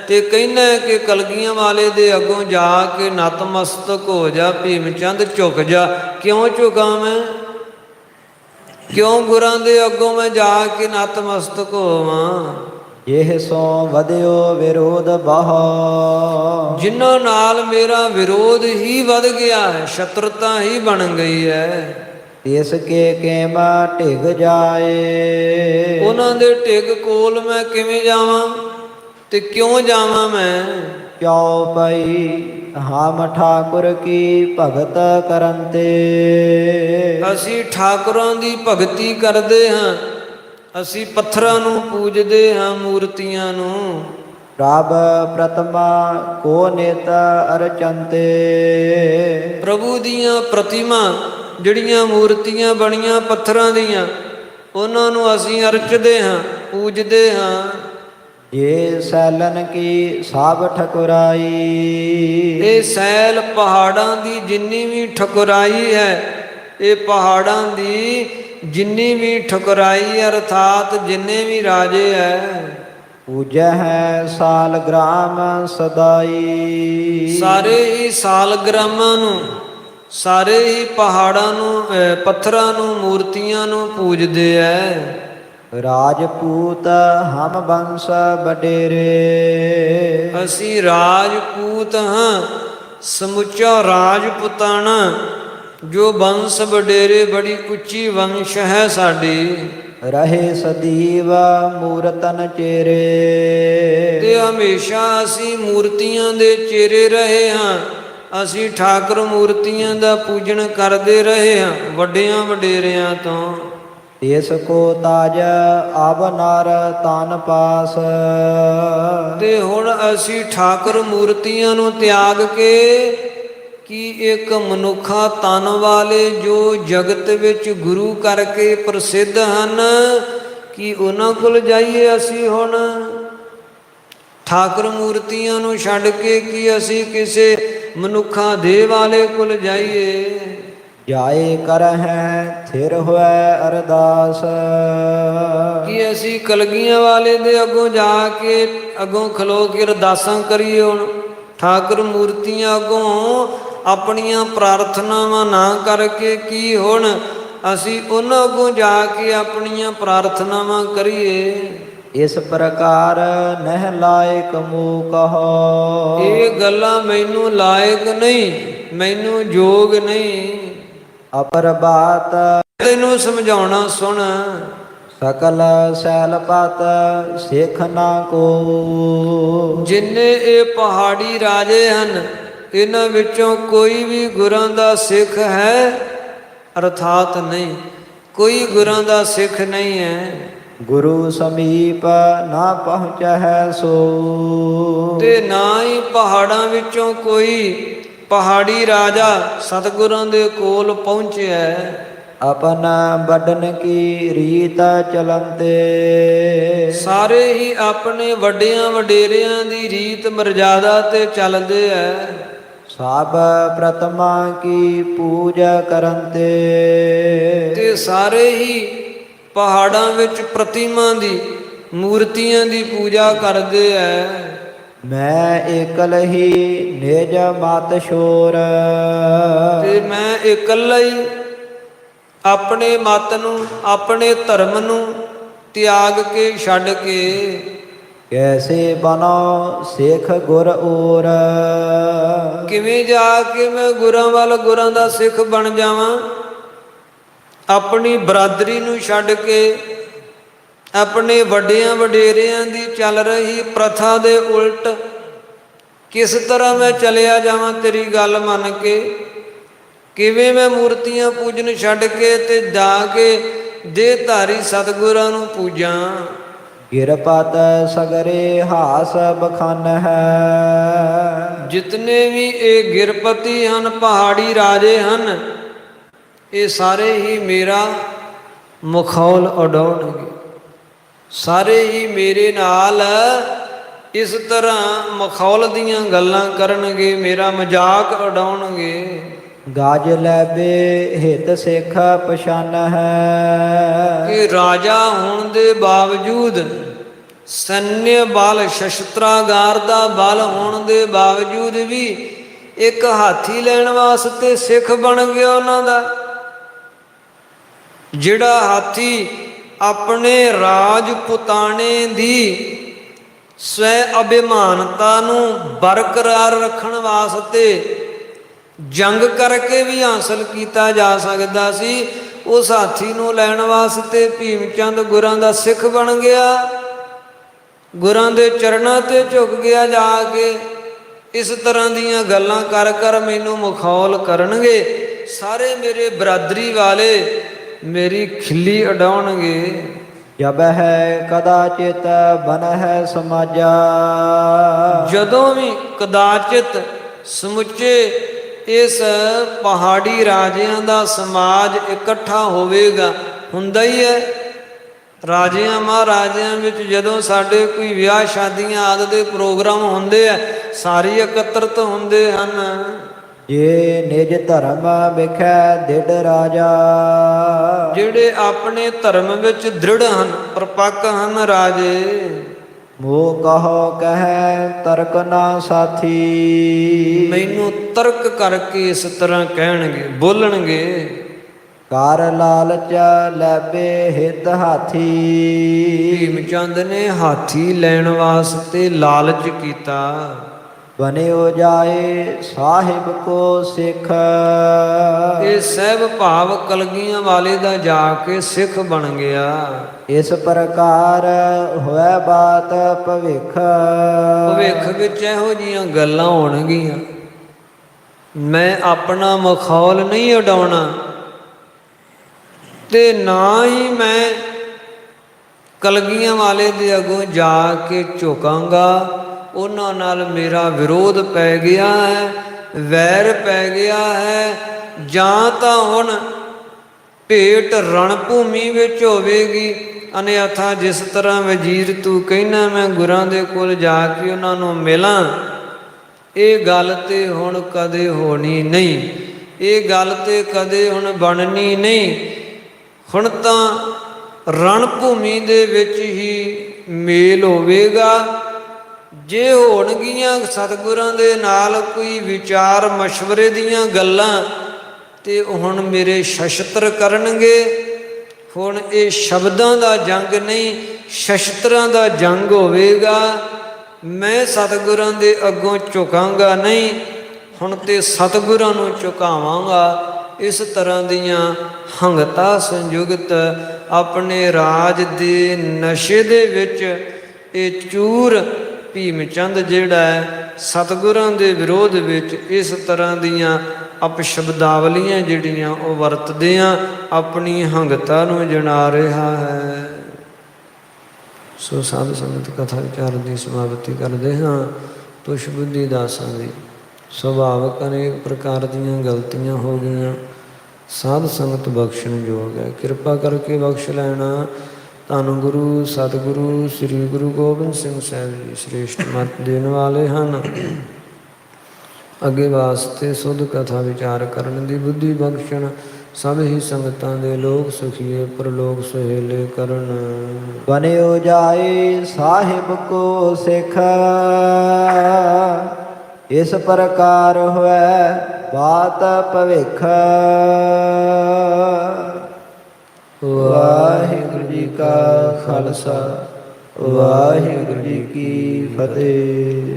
ਤੇ ਕਹਿੰਦਾ ਕਿ ਕਲਗੀਆਂ ਵਾਲੇ ਦੇ ਅੱਗੋਂ ਜਾ ਕੇ ਨਤਮਸਤਕ ਹੋ ਜਾ। ਭੀਮ ਚੰਦ ਝੁਕ ਜਾ। ਕਿਉਂ ਝੁਕਾਂ ਮੈਂ, ਕਿਉਂ ਗੁਰਾਂ ਦੇ ਅੱਗੋਂ ਮੈਂ ਜਾ ਕੇ ਨਤਮਸਤਕ ਹੋਵਾਂ। ਇਹ ਸੋ ਵਧਿਓ ਵਿਰੋਧ ਬਹੁ। ਜਿਨ੍ਹਾਂ ਨਾਲ ਮੇਰਾ ਵਿਰੋਧ ਹੀ ਵੱਧ ਗਿਆ ਹੈ, ਸ਼ਤਰਤਾ ਹੀ ਬਣ ਗਈ ਹੈ। ਤਿਸ ਕੇ ਕੇਮ ਢਿਗ ਜਾਏ। ਉਹਨਾਂ ਦੇ ਢਿੱਗ ਕੋਲ ਮੈਂ ਕਿਵੇਂ ਜਾਵਾਂ ਤੇ ਕਿਉਂ ਜਾਵਾਂ ਮੈਂ? ਚਉਪਈ ਹਮ ਠਾਕੁਰ ਕੀ ਭਗਤ ਕਰਨ ਤੇ। ਅਸੀਂ ਠਾਕੁਰਾਂ ਦੀ ਭਗਤੀ ਕਰਦੇ ਹਾਂ, ਅਸੀਂ ਪੱਥਰਾਂ ਨੂੰ ਪੂਜਦੇ ਹਾਂ, ਮੂਰਤੀਆਂ ਨੂੰ। ਪ੍ਰਭ ਪ੍ਰਤਮਾ ਕੋ ਨਿਤ ਅਰਚੰਤੇ। ਪ੍ਰਭੂ ਦੀਆਂ ਪ੍ਰਤਿਮਾ ਜਿਹੜੀਆਂ ਮੂਰਤੀਆਂ ਬਣੀਆਂ ਪੱਥਰਾਂ ਦੀਆਂ, ਉਹਨਾਂ ਨੂੰ ਅਸੀਂ ਅਰਚਦੇ ਹਾਂ, ਪੂਜਦੇ ਹਾਂ। ਜੇ ਸੈਲਨ ਕੀ ਸਭ ਠਕੁਰਾਈ। ਇਹ ਸੈਲ ਪਹਾੜਾਂ ਦੀ ਜਿੰਨੀ ਵੀ ਠਕੁਰਾਈ ਹੈ, ਇਹ ਪਹਾੜਾਂ ਦੀ ਜਿੰਨੀ ਵੀ ਠਕੁਰਾਈ ਅਰਥਾਤ ਜਿੰਨੇ ਵੀ ਰਾਜੇ ਹੈ, ਪੂਜੈ ਹੈ ਸਾਲਗ੍ਰਾਮ ਸਦਾਈ। ਸਾਰੇ ਹੀ ਸਾਲਗ੍ਰਾਮਾਂ ਨੂੰ, ਸਾਰੇ ਹੀ ਪਹਾੜਾਂ ਨੂੰ, ਪੱਥਰਾਂ ਨੂੰ, ਮੂਰਤੀਆਂ ਨੂੰ ਪੂਜਦੇ ਹੈ। ਰਾਜਪੂਤ ਹਮ ਬੰਸ ਬਡੇਰੇ। ਅਸੀਂ ਰਾਜਪੂਤ ਹਾਂ, ਸਮੁੱਚਾ ਰਾਜਪੁਤਾਣਾ ਜੋ ਬੰਸ ਵਡੇਰੇ, ਬੜੀ ਉੱਚੀ ਵੰਸ਼ ਹੈ ਸਾਡੀ। ਰਹੇ ਸਦੀਵ ਮੂਰਤਨ ਚੇਰੇ। ਤੇ ਹਮੇਸ਼ਾ ਅਸੀਂ ਮੂਰਤੀਆਂ ਦੇ ਚੇਰੇ ਰਹੇ ਹਾਂ। ਅਸੀਂ ਠਾਕੁਰ ਮੂਰਤੀਆਂ ਦਾ ਪੂਜਨ ਕਰਦੇ ਰਹੇ ਹਾਂ, ਵੱਡਿਆਂ ਵਡੇਰਿਆਂ ਤੋਂ। ਇਸ ਕੋ ਤਾਜ ਅਬ ਨਰ ਤਨ ਪਾਸ। ਤੇ ਹੁਣ ਅਸੀਂ ਠਾਕੁਰ ਮੂਰਤੀਆਂ ਨੂੰ ਤਿਆਗ ਕੇ ਕਿ ਇੱਕ ਮਨੁੱਖਾ ਤਨ ਵਾਲੇ ਜੋ ਜਗਤ ਵਿੱਚ ਗੁਰੂ ਕਰਕੇ ਪ੍ਰਸਿੱਧ ਹਨ, ਕਿ ਉਹਨਾਂ ਕੋਲ ਜਾਈਏ ਅਸੀਂ ਹੁਣ? ਠਾਕੁਰ ਮੂਰਤੀਆਂ ਨੂੰ ਛੱਡ ਕੇ ਕਿ ਅਸੀਂ ਕਿਸੇ ਮਨੁੱਖਾ ਦੇਹ ਵਾਲੇ ਕੋਲ ਜਾਈਏ? ਜਾਏ ਕਰ ਹੈ ਥਿਰ ਹੋਇ ਅਰਦਾਸ। ਕਿ ਅਸੀਂ ਕਲਗੀਆਂ ਵਾਲੇ ਦੇ ਅੱਗੋਂ ਜਾ ਕੇ, ਅੱਗੋਂ ਖਲੋ ਕੇ ਅਰਦਾਸਾਂ ਕਰੀਏ? ਹੁਣ ਠਾਕੁਰ ਮੂਰਤੀਆਂ ਅੱਗੋਂ ਆਪਣੀਆਂ ਪ੍ਰਾਰਥਨਾਵਾਂ ਨਾ ਕਰਕੇ ਕੀ ਹੁਣ ਅਸੀਂ ਉਹਨਾਂ ਅੱਗੋਂ ਜਾ ਕੇ ਆਪਣੀਆਂ ਪ੍ਰਾਰਥਨਾਵਾਂ ਕਰੀਏ? ਇਸ ਪ੍ਰਕਾਰ ਨਹਿ ਲਾਇਕ ਮੂਹ ਕਹੋ। ਇਹ ਗੱਲਾਂ ਮੈਨੂੰ ਲਾਇਕ ਨਹੀਂ, ਮੈਨੂੰ ਯੋਗ ਨਹੀਂ। ਅਪਰ ਬਾਤ ਤੈਨੂੰ ਸਮਝਾਉਣਾ ਸੁਣ। ਸਕਲ ਸੈਲਪਤ ਸਿੱਖ ਨਾ ਕੋ। ਜਿੰਨੇ ਇਹ ਪਹਾੜੀ ਰਾਜੇ ਹਨ, ਇਹਨਾਂ ਵਿੱਚੋਂ ਕੋਈ ਵੀ ਗੁਰਾਂ ਦਾ ਸਿੱਖ ਹੈ ਅਰਥਾਤ ਨਹੀਂ, ਕੋਈ ਗੁਰਾਂ ਦਾ ਸਿੱਖ ਨਹੀਂ ਹੈ। ਗੁਰੂ ਸਮੀਪ ਨਾ ਪਹੁੰਚੈ ਸੋ। ਤੇ ਨਾ ਹੀ ਪਹਾੜਾਂ ਵਿੱਚੋਂ ਕੋਈ ਪਹਾੜੀ ਰਾਜਾ ਸਤਿਗੁਰਾਂ ਦੇ ਕੋਲ ਪਹੁੰਚਿਆ। ਆਪਨ ਵੱਡਨ ਕੀ ਰੀਤ ਚਲੰਤੇ। ਸਾਰੇ ਹੀ ਆਪਣੇ ਵੱਡਿਆਂ ਵਡੇਰਿਆਂ ਦੀ ਰੀਤ ਮਰਜ਼ਾਦਾ ਤੇ ਚੱਲਦੇ ਐ। ਸਭ ਪ੍ਰਤਮਾ ਕੀ ਪੂਜਾ ਕਰੰਤੇ। ਤੇ ਸਾਰੇ ਹੀ ਪਹਾੜਾਂ ਵਿੱਚ ਪ੍ਰਤਿਮਾ ਦੀ, ਮੂਰਤੀਆਂ ਦੀ ਪੂਜਾ ਕਰਦੇ ਐ। ਮੈਂ ਇਕਲ ਹੀ ਨਿਜ ਮਤ ਛੋਰ। ਤੇ ਮੈਂ ਇਕੱਲਾ ਹੀ ਆਪਣੇ ਮਤ ਨੂੰ, ਆਪਣੇ ਧਰਮ ਨੂੰ ਤਿਆਗ ਕੇ ਛੱਡ ਕੇ ਕੈਸੇ ਬਨੋ ਸਿੱਖ ਗੁਰ ਔਰ। ਕਿਵੇਂ ਜਾ ਕੇ ਮੈਂ ਗੁਰਾਂ ਵੱਲ, ਗੁਰਾਂ ਦਾ ਸਿੱਖ ਬਣ ਜਾਵਾਂ? ਆਪਣੀ ਬਰਾਦਰੀ ਨੂੰ ਛੱਡ ਕੇ, ਆਪਣੇ ਵੱਡਿਆਂ ਵਡੇਰਿਆਂ ਦੀ ਚੱਲ ਰਹੀ ਪ੍ਰਥਾ ਦੇ ਉਲਟ ਕਿਸ ਤਰ੍ਹਾਂ ਮੈਂ ਚਲਿਆ ਜਾਵਾਂ ਤੇਰੀ ਗੱਲ ਮੰਨ ਕੇ? ਕਿਵੇਂ ਮੈਂ ਮੂਰਤੀਆਂ ਪੂਜਨ ਛੱਡ ਕੇ ਤੇ ਜਾ ਕੇ ਦੇਹਧਾਰੀ ਸਤਿਗੁਰਾਂ ਨੂੰ ਪੂਜਾਂ? ਗਿਰਪਤ ਸਗਰੇ ਹਾਸ ਬਖਾਨ ਹੈ। ਜਿਤਨੇ ਵੀ ਇਹ ਗਿਰਪਤੀ ਹਨ, ਪਹਾੜੀ ਰਾਜੇ ਹਨ, ਇਹ ਸਾਰੇ ਹੀ ਮੇਰਾ ਮਖੌਲ ਉਡਾਉਣਗੇ। ਸਾਰੇ ਹੀ ਮੇਰੇ ਨਾਲ ਇਸ ਤਰ੍ਹਾਂ ਮਖੌਲ ਦੀਆਂ ਗੱਲਾਂ ਕਰਨਗੇ, ਮੇਰਾ ਮਜ਼ਾਕ ਉਡਾਉਣਗੇ। ਗਾਜ ਲੈਬੇ ਹਿਤ ਸਿੱਖ ਪਛਾਨ ਹੈ। ਕਿ ਰਾਜਾ ਹੋਣ ਦੇ ਬਾਵਜੂਦ, ਸੈਨਿਕ ਬਲ, ਸ਼ਸਤਰਾਗਾਰ ਦਾ ਬਲ ਹੋਣ ਦੇ ਬਾਵਜੂਦ ਵੀ ਇੱਕ ਹਾਥੀ ਲੈਣ ਵਾਸਤੇ ਸਿੱਖ ਬਣ ਗਿਆ ਉਹਨਾਂ ਦਾ। ਜਿਹੜਾ ਹਾਥੀ ਆਪਣੇ ਰਾਜਪੁਤਾਣੇ ਦੀ ਸਵੈ ਅਭਿਮਾਨਤਾ ਨੂੰ ਬਰਕਰਾਰ ਰੱਖਣ ਵਾਸਤੇ ਜੰਗ ਕਰਕੇ ਵੀ ਹਾਸਲ ਕੀਤਾ ਜਾ ਸਕਦਾ ਸੀ, ਉਸ ਹਾਥੀ ਨੂੰ ਲੈਣ ਵਾਸਤੇ ਭੀਮ ਚੰਦ ਗੁਰਾਂ ਦਾ ਸਿੱਖ ਬਣ ਗਿਆ, ਗੁਰਾਂ ਦੇ ਚਰਨਾਂ ਤੇ ਝੁਕ ਗਿਆ ਜਾ ਕੇ। ਇਸ ਤਰ੍ਹਾਂ ਦੀਆਂ ਗੱਲਾਂ ਕਰ ਕਰ ਮੈਨੂੰ ਮਖੌਲ ਕਰਨਗੇ, ਸਾਰੇ ਮੇਰੇ ਬਰਾਦਰੀ ਵਾਲੇ ਮੇਰੀ ਖਿੱਲੀ ਉਡਾਉਣਗੇ। ਜਬ ਹੈ ਕਦਾਚਿਤ ਬਨ ਹੈ ਸਮਾਜਾ, ਜਦੋਂ ਵੀ ਕਦਾਚਿਤ ਸਮੁੱਚੇ ਇਸ ਪਹਾੜੀ ਰਾਜਿਆਂ ਦਾ ਸਮਾਜ ਇਕੱਠਾ ਹੋਵੇਗਾ, ਹੁੰਦਾ ਹੀ ਹੈ। ਰਾਜਿਆਂ ਮਹਾਰਾਜਿਆਂ ਵਿੱਚ ਜਦੋਂ ਸਾਡੇ ਕੋਈ ਵਿਆਹ ਸ਼ਾਦੀਆਂ ਆਦਿ ਦੇ ਪ੍ਰੋਗਰਾਮ ਹੁੰਦੇ ਆ, ਸਾਰੇ ਇਕੱਤਰਤ ਹੁੰਦੇ ਹਨ। ਜੇ ਨਿਜ ਧਰਮ ਵਿਖੈ ਦਿੜ ਰਾਜਾ, ਜਿਹੜੇ ਆਪਣੇ ਧਰਮ ਵਿੱਚ ਦ੍ਰਿੜ ਹਨ, ਪਰਪੱਕ ਹਨ ਰਾਜੇ। ਮੋਹ ਕਹੋ ਕਹਿ ਤਰਕ ਨਾ ਸਾਥੀ, ਮੈਨੂੰ ਤਰਕ ਕਰਕੇ ਇਸ ਤਰ੍ਹਾਂ ਕਹਿਣਗੇ, ਬੋਲਣਗੇ। ਕਰ ਲਾਲਚ ਲੈਬੇ ਹਿਤ ਹਾਥੀ, ਭੀਮ ਚੰਦ ਨੇ ਹਾਥੀ ਲੈਣ ਵਾਸਤੇ ਲਾਲਚ ਕੀਤਾ। ਬਨਿਓ ਜਾਏ ਸਾਹਿਬ ਕੋ ਸਿੱਖ, ਇਹ ਸਹਿਬ ਭਾਵ ਕਲਗੀਆਂ ਵਾਲੇ ਦਾ ਜਾ ਕੇ ਸਿੱਖ ਬਣ ਗਿਆ। ਇਸ ਪ੍ਰਕਾਰ ਹੋਇ ਬਾਤ ਭਵਿੱਖ, ਭਵਿੱਖ ਵਿੱਚ ਇਹੋ ਜੀਆਂ ਗੱਲਾਂ ਹੋਣਗੀਆਂ। ਮੈਂ ਆਪਣਾ ਮਖੌਲ ਨਹੀਂ ਉਡਾਉਣਾ ਤੇ ਨਾ ਹੀ ਮੈਂ ਕਲਗੀਆਂ ਵਾਲੇ ਦੇ ਅੱਗੋਂ ਜਾ ਕੇ ਝੁਕਾਂਗਾ। ਉਹਨਾਂ ਨਾਲ ਮੇਰਾ ਵਿਰੋਧ ਪੈ ਗਿਆ ਹੈ, ਵੈਰ ਪੈ ਗਿਆ ਹੈ। ਜਾਂ ਤਾਂ ਹੁਣ ਭੇਟ ਰਣ ਭੂਮੀ ਵਿੱਚ ਹੋਵੇਗੀ, ਅਨਿਆਥਾ ਜਿਸ ਤਰ੍ਹਾਂ ਵਜ਼ੀਰ ਤੂੰ ਕਹਿਣਾ ਮੈਂ ਗੁਰਾਂ ਦੇ ਕੋਲ ਜਾ ਕੇ ਉਹਨਾਂ ਨੂੰ ਮਿਲਾਂ, ਇਹ ਗੱਲ ਤੇ ਹੁਣ ਕਦੇ ਹੋਣੀ ਨਹੀਂ, ਇਹ ਗੱਲ ਤੇ ਕਦੇ ਹੁਣ ਬਣਨੀ ਨਹੀਂ। ਹੁਣ ਤਾਂ ਰਣ ਭੂਮੀ ਦੇ ਵਿੱਚ ਹੀ ਮੇਲ ਹੋਵੇਗਾ। ਜੇ ਹੋਣਗੀਆਂ ਸਤਿਗੁਰਾਂ ਦੇ ਨਾਲ ਕੋਈ ਵਿਚਾਰ ਮਸ਼ਵਰੇ ਦੀਆਂ ਗੱਲਾਂ, ਤੇ ਹੁਣ ਮੇਰੇ ਸ਼ਸਤਰ ਕਰਨਗੇ। ਹੁਣ ਇਹ ਸ਼ਬਦਾਂ ਦਾ ਜੰਗ ਨਹੀਂ, ਸ਼ਸਤਰਾਂ ਦਾ ਜੰਗ ਹੋਵੇਗਾ। ਮੈਂ ਸਤਿਗੁਰਾਂ ਦੇ ਅੱਗੋਂ ਝੁਕਾਂਗਾ ਨਹੀਂ, ਹੁਣ ਤੇ ਸਤਿਗੁਰਾਂ ਨੂੰ ਝੁਕਾਵਾਂਗਾ। ਇਸ ਤਰ੍ਹਾਂ ਦੀਆਂ ਹੰਗਤਾ ਸੰਯੁਗਤ ਆਪਣੇ ਰਾਜ ਦੇ ਨਸ਼ੇ ਦੇ ਵਿੱਚ ਇਹ ਚੂਰ ਭੀਮ ਚੰਦ ਜਿਹੜਾ ਹੈ ਸਤਿਗੁਰਾਂ ਦੇ ਵਿਰੋਧ ਵਿੱਚ ਇਸ ਤਰ੍ਹਾਂ ਦੀਆਂ ਅਪਸ਼ਬਦਾਵਲੀਆਂ ਜਿਹੜੀਆਂ ਉਹ ਵਰਤਦਿਆਂ ਆਪਣੀ ਹੰਗਤਾ ਨੂੰ ਜਣਾ ਰਿਹਾ ਹੈ। ਸੋ ਸਾਧ ਸੰਗਤ ਕਥਾ ਵਿਚਾਰ ਦੀ ਸਮਾਪਤੀ ਕਰਦੇ ਹਾਂ। ਤੁਸ਼ ਬੁੱਧੀ ਦਾਸਾਂ ਦੀ ਸੁਭਾਵਕ ਅਨੇਕ ਪ੍ਰਕਾਰ ਦੀਆਂ ਗਲਤੀਆਂ ਹੋ ਗਈਆਂ, ਸਾਧ ਸੰਗਤ ਬਖਸ਼ਣ ਯੋਗ ਹੈ। ਕਿਰਪਾ ਕਰਕੇ ਬਖਸ਼ ਲੈਣਾ। ਧੰਨ ਗੁਰੂ ਸਤਿਗੁਰੂ ਸ੍ਰੀ ਗੁਰੂ ਗੋਬਿੰਦ ਸਿੰਘ ਸਾਹਿਬ ਜੀ ਸ੍ਰੇਸ਼ਟ ਮੱਤ ਦੇਣ ਵਾਲੇ ਹਨ। ਅੱਗੇ ਵਾਸਤੇ ਸੁਧ ਕਥਾ ਵਿਚਾਰ ਕਰਨ ਦੀ ਬੁੱਧੀ ਬਖਸ਼ਣ। ਸਭ ਹੀ ਸੰਗਤਾਂ ਦੇ ਲੋਕ ਸੁਖੀਏ ਪਰਲੋਕ ਸੁਹੇਲੇ ਕਰਨ। ਬਨਿਓ ਜਾਏ ਸਾਹਿਬ ਕੋ ਸਿੱਖ, ਇਸ ਪ੍ਰਕਾਰ ਹੋਇ ਬਾਤ ਭਵਿੱਖ। ਵਾਹਿਗੁਰੂ ਜੀ ਕਾ ਖਾਲਸਾ, ਵਾਹਿਗੁਰੂ ਜੀ ਕੀ ਫਤਿਹ।